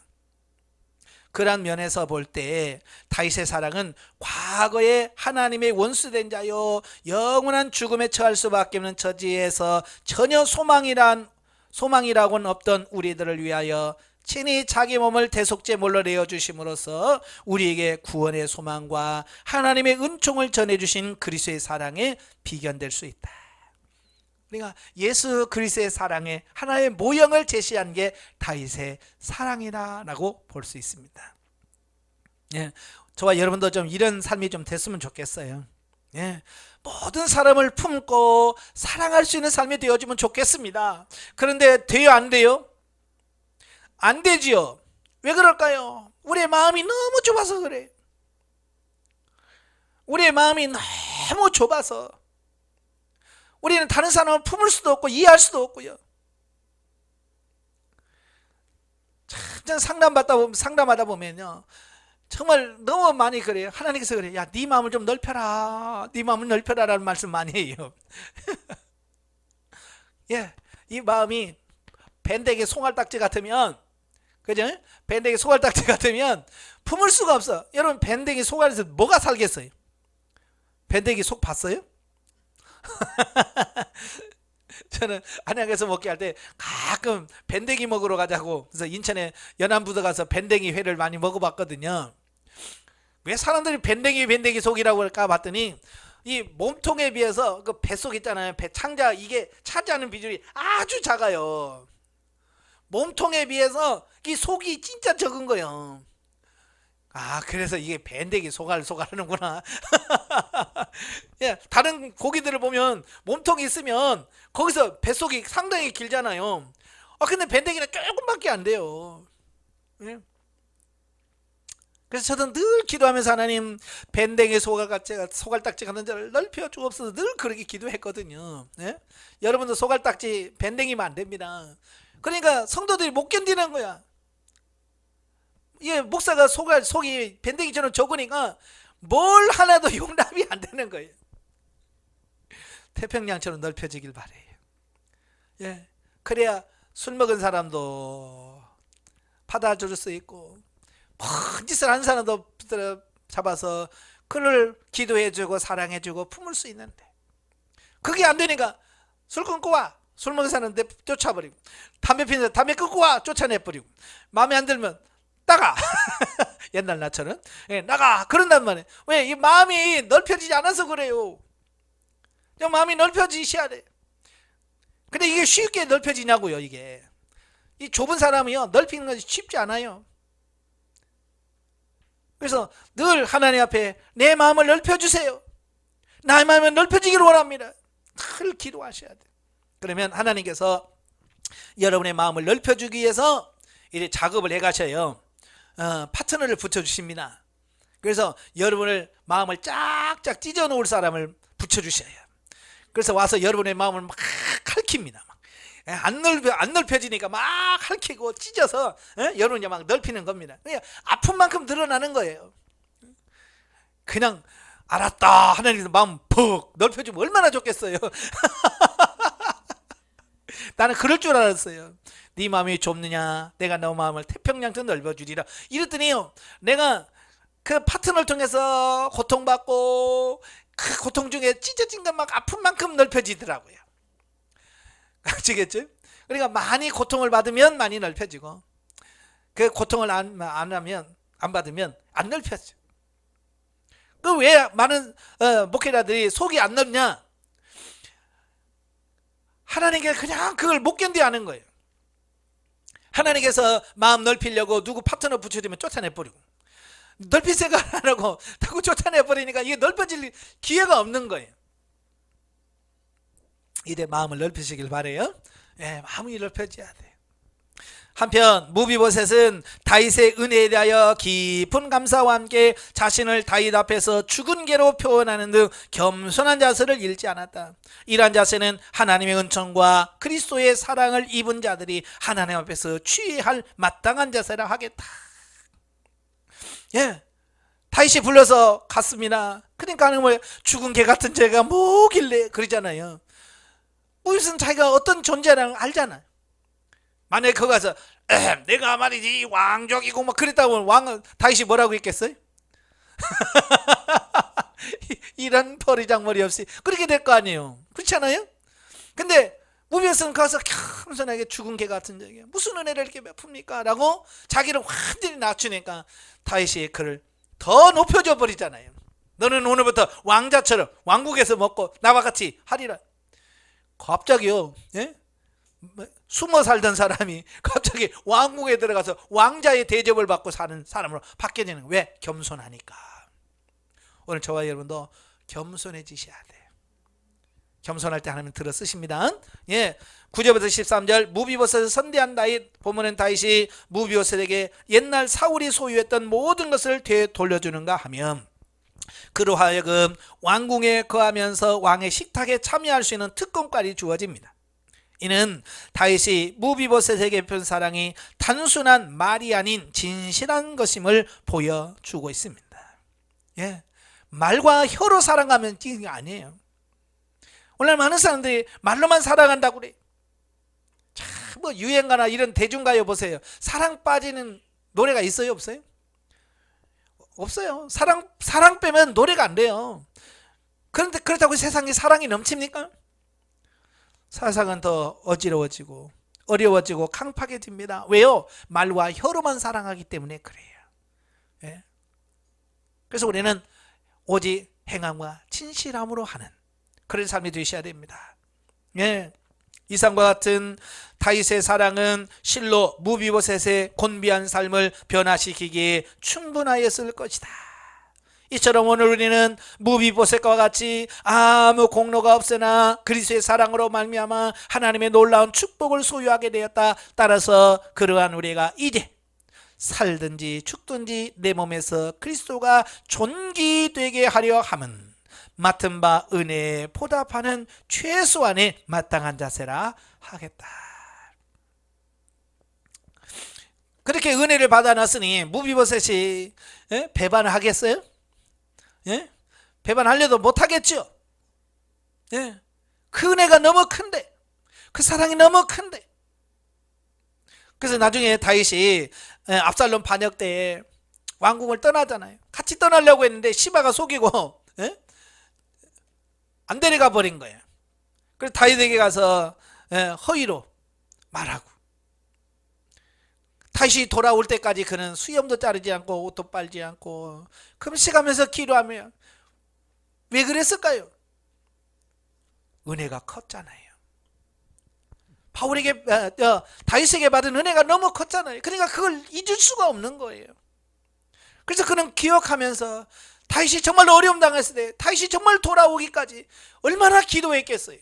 그런 면에서 볼 때 다윗의 사랑은 과거에 하나님의 원수된 자요 영원한 죽음에 처할 수밖에 없는 처지에서 전혀 소망이라고는 없던 우리들을 위하여 친히 자기 몸을 대속제물로 내어주심으로써 우리에게 구원의 소망과 하나님의 은총을 전해주신 그리스도의 사랑에 비견될 수 있다. 그러니까 예수 그리스도의 사랑의 하나의 모형을 제시한 게 다윗의 사랑이라고 볼 수 있습니다. 저와 여러분도 좀 이런 삶이 좀 됐으면 좋겠어요. 모든 사람을 품고 사랑할 수 있는 삶이 되어지면 좋겠습니다. 그런데 돼요, 안 돼요? 안 되지요. 왜 그럴까요? 우리의 마음이 너무 좁아서 그래. 우리의 마음이 너무 좁아서 우리는 다른 사람을 품을 수도 없고 이해할 수도 없고요. 상담하다 보면요, 정말 너무 많이 그래요. 하나님께서 그래요. 야, 네 마음을 좀 넓혀라. 네 마음을 넓혀라라는 말씀 많이 해요. 예, 이 마음이 밴댕이 송알딱지 같으면, 그죠? 밴댕이 송알딱지 같으면 품을 수가 없어. 여러분, 밴댕이 속알에서 뭐가 살겠어요? 밴댕이 속 봤어요? 저는 안양에서 먹게 할 때 가끔 밴댕이 먹으러 가자고, 그래서 인천에 연안부도 가서 밴댕이 회를 많이 먹어봤거든요. 왜 사람들이 밴댕이 속이라고 할까 봤더니, 이 몸통에 비해서 그 뱃속 있잖아요. 배 창자, 이게 차지하는 비율이 아주 작아요. 몸통에 비해서 이 속이 진짜 적은 거예요. 아, 그래서 이게 밴댕이 소갈하는구나. 예, 다른 고기들을 보면 몸통이 있으면 거기서 뱃속이 상당히 길잖아요. 근데 밴댕이는 조금밖에 안 돼요. 예. 그래서 저도 늘 기도하면서 하나님, 밴댕이 소갈딱지 같은 데를 넓혀 주옵소서, 늘 그렇게 기도했거든요. 예? 여러분도 소갈딱지 밴댕이면 안 됩니다. 그러니까 성도들이 못 견디는 거야. 예, 목사가 속이 밴댕이처럼 적으니까 뭘 하나도 용납이 안 되는 거예요. 태평양처럼 넓혀지길 바래요. 예, 그래야 술 먹은 사람도 받아줄 수 있고, 큰 짓을 한 사람도 잡아서 그를 기도해주고 사랑해주고 품을 수 있는데, 그게 안 되니까 술 끊고 와, 술 먹은 사람 쫓아버리고, 담배 피는 사람 담배 끊고 와, 쫓아내버리고, 마음에 안 들면 나가. 옛날 나처럼, 예, 나가. 그런단 말이에요. 왜? 이 마음이 넓혀지지 않아서 그래요. 마음이 넓혀지셔야 돼. 근데 이게 쉽게 넓혀지냐고요. 이게 이 좁은 사람이요, 넓히는 것이 쉽지 않아요. 그래서 늘 하나님 앞에 내 마음을 넓혀주세요, 나의 마음을 넓혀지기를 원합니다, 늘 기도하셔야 돼. 그러면 하나님께서 여러분의 마음을 넓혀주기 위해서 이제 작업을 해가셔요. 파트너를 붙여주십니다. 그래서 여러분을 마음을 쫙쫙 찢어 놓을 사람을 붙여주셔요. 그래서 와서 여러분의 마음을 막 핥힙니다. 안 넓혀지니까 막 핥히고 찢어서, 여러분이 막 넓히는 겁니다. 그냥 아픈 만큼 늘어나는 거예요. 그냥 알았다 하나님께서 마음 푹 넓혀주면 얼마나 좋겠어요. 나는 그럴 줄 알았어요. 네 마음이 좁느냐, 내가 너 마음을 태평양처럼 넓어주리라. 이랬더니요, 내가 그 파트너를 통해서 고통받고, 그 고통 중에 찢어진 것 막 아픈 만큼 넓혀지더라고요. 아시겠죠? 그러니까 많이 고통을 받으면 많이 넓혀지고, 그 고통을 안 받으면 안 넓혀져. 그 왜 많은 목회자들이 속이 안 넓냐? 하나님께 그냥 그걸 못 견뎌하는 거예요. 하나님께서 마음 넓히려고 누구 파트너 붙여주면 쫓아내버리고, 넓힐 생각 안 하고 자꾸 쫓아내버리니까 이게 넓어질 기회가 없는 거예요. 이제 마음을 넓히시길 바래요. 예, 마음이 넓혀져야 돼요. 한편 무비보셋은 다윗의 은혜에 대하여 깊은 감사와 함께 자신을 다윗 앞에서 죽은 개로 표현하는 등 겸손한 자세를 잃지 않았다. 이러한 자세는 하나님의 은총과 그리스도의 사랑을 입은 자들이 하나님 앞에서 취할 마땅한 자세라 하겠다. 예, 다윗이 불러서 갔습니다. 그러니까 하나님은 죽은 개 같은 죄가 뭐길래 그러잖아요. 무슨 자기가 어떤 존재라는 걸 알잖아요. 만약에 거기 가서 내가 말이지 왕족이고 막 그랬다고 하면 다윗이 뭐라고 했겠어요? 이런 버리장머리 없이 그렇게 될 거 아니에요. 그렇지 않아요? 근데 무비보셋은 가서 겸손하게 죽은 개 같은 자에게 무슨 은혜를 이렇게 베풉니까? 라고 자기를 완전히 낮추니까 다윗이 그를 더 높여줘 버리잖아요. 너는 오늘부터 왕자처럼 왕국에서 먹고 나와 같이 하리라. 갑자기요, 예? 숨어 살던 사람이 갑자기 왕궁에 들어가서 왕자의 대접을 받고 사는 사람으로 바뀌어지는 거예요. 왜? 겸손하니까. 오늘 저와 여러분도 겸손해지셔야 돼요. 겸손할 때 하나님 들어 쓰십니다. 예, 9절부터 13절 무비보셋을 선대한 다윗. 보면은 다윗이 무비보셋에게 옛날 사울이 소유했던 모든 것을 되돌려주는가 하면, 그로 하여금 왕궁에 거하면서 왕의 식탁에 참여할 수 있는 특권까지 주어집니다. 이는 다윗이 무비보셋에게 베푼 사랑이 단순한 말이 아닌 진실한 것임을 보여주고 있습니다. 예, 말과 혀로 사랑하면 이게 아니에요. 오늘 많은 사람들이 말로만 사랑한다고 그래. 참, 뭐 유행가나 이런 대중가요 보세요. 사랑 빠지는 노래가 있어요, 없어요? 없어요. 사랑 빼면 노래가 안 돼요. 그런데 그렇다고 세상에 사랑이 넘칩니까? 세상은 더 어지러워지고 어려워지고 강팍해집니다. 왜요? 말과 혀로만 사랑하기 때문에 그래요. 예? 그래서 우리는 오직 행함과 진실함으로 하는 그런 삶이 되셔야 됩니다. 예. 이상과 같은 다윗의 사랑은 실로 무비보셋의 곤비한 삶을 변화시키기에 충분하였을 것이다. 이처럼 오늘 우리는 무비보셋과 같이 아무 공로가 없으나 그리스도의 사랑으로 말미암아 하나님의 놀라운 축복을 소유하게 되었다. 따라서 그러한 우리가 이제 살든지 죽든지 내 몸에서 그리스도가 존귀되게 하려 함은 맡은 바 은혜에 보답하는 최소한의 마땅한 자세라 하겠다. 그렇게 은혜를 받아놨으니 무비보셋이 배반을 하겠어요? 예? 배반하려도 못하겠죠. 예? 그 은혜가 너무 큰데, 그 사랑이 너무 큰데. 그래서 나중에 다윗이 압살롬 반역 때에 왕궁을 떠나잖아요. 같이 떠나려고 했는데 시바가 속이고 안 데려가 버린 거예요. 그래서 다윗에게 가서 허위로 말하고, 다윗이 돌아올 때까지 그는 수염도 자르지 않고 옷도 빨지 않고 금식하면서 기도하며. 왜 그랬을까요? 은혜가 컸잖아요. 바울에게 다윗에게 받은 은혜가 너무 컸잖아요. 그러니까 그걸 잊을 수가 없는 거예요. 그래서 그는 기억하면서 다윗이 정말 어려움 당했을 때, 다윗이 정말 돌아오기까지 얼마나 기도했겠어요.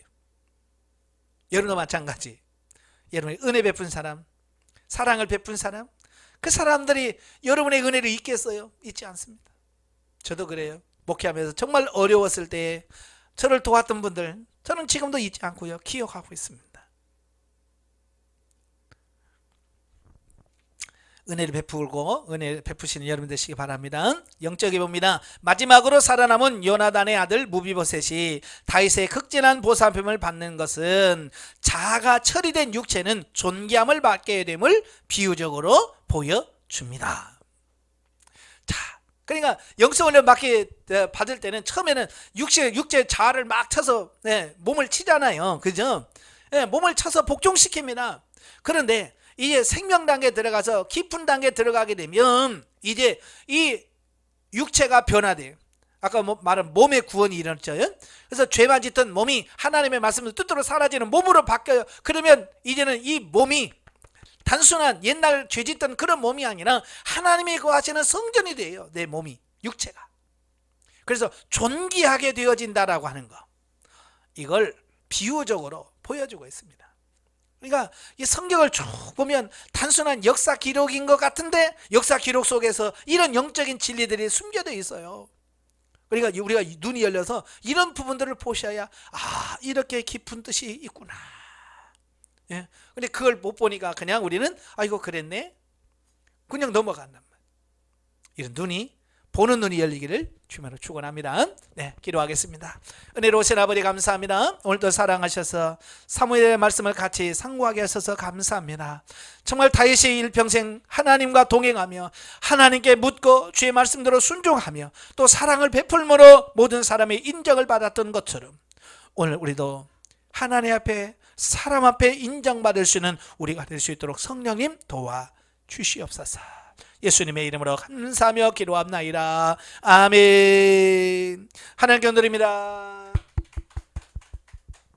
여러분도 마찬가지. 여러분이 은혜 베푼 사람, 사랑을 베푼 사람, 그 사람들이 여러분의 은혜를 잊겠어요? 잊지 않습니다. 저도 그래요. 목회하면서 정말 어려웠을 때 저를 도왔던 분들, 저는 지금도 잊지 않고요, 기억하고 있습니다. 은혜를 베풀고 은혜 베푸시는 여러분 되시기 바랍니다. 영적이 봅니다. 마지막으로 살아남은 요나단의 아들 무비보셋이 다윗의 극진한 보살핌을 받는 것은 자아가 처리된 육체는 존귀함을 받게 됨을 비유적으로 보여줍니다. 자, 그러니까 영성을 받을 때는 처음에는 육체 자아를 막 쳐서 몸을 치잖아요. 그죠? 몸을 쳐서 복종시킵니다. 그런데 이제 생명 단계에 들어가서 깊은 단계에 들어가게 되면 이제 이 육체가 변화돼요. 아까 말한 몸의 구원이 일어났죠. 그래서 죄만 짓던 몸이 하나님의 말씀을 뜻대로 사라지는 몸으로 바뀌어요. 그러면 이제는 이 몸이 단순한 옛날 죄 짓던 그런 몸이 아니라 하나님이 거하시는 성전이 돼요. 내 몸이, 육체가. 그래서 존귀하게 되어진다라고 하는 거, 이걸 비유적으로 보여주고 있습니다. 그러니까 이 성경을 쭉 보면 단순한 역사 기록인 것 같은데 역사 기록 속에서 이런 영적인 진리들이 숨겨져 있어요. 그러니까 우리가 눈이 열려서 이런 부분들을 보셔야 이렇게 깊은 뜻이 있구나. 근데 그걸 못 보니까 그냥 우리는 이거 그랬네, 그냥 넘어간단 말이에요. 이런 눈이, 보는 눈이 열리기를 주님으로 축원합니다. 기도하겠습니다. 은혜로우신 아버지 감사합니다. 오늘도 사랑하셔서 사무엘의 말씀을 같이 상고하게 하셔서 감사합니다. 정말 다윗이 일평생 하나님과 동행하며 하나님께 묻고 주의 말씀대로 순종하며 또 사랑을 베풀므로 모든 사람의 인정을 받았던 것처럼 오늘 우리도 하나님 앞에, 사람 앞에 인정받을 수 있는 우리가 될 수 있도록 성령님 도와주시옵소서. 예수님의 이름으로 감사하며 기도합나이다. 아멘. 하나님께 드립니다.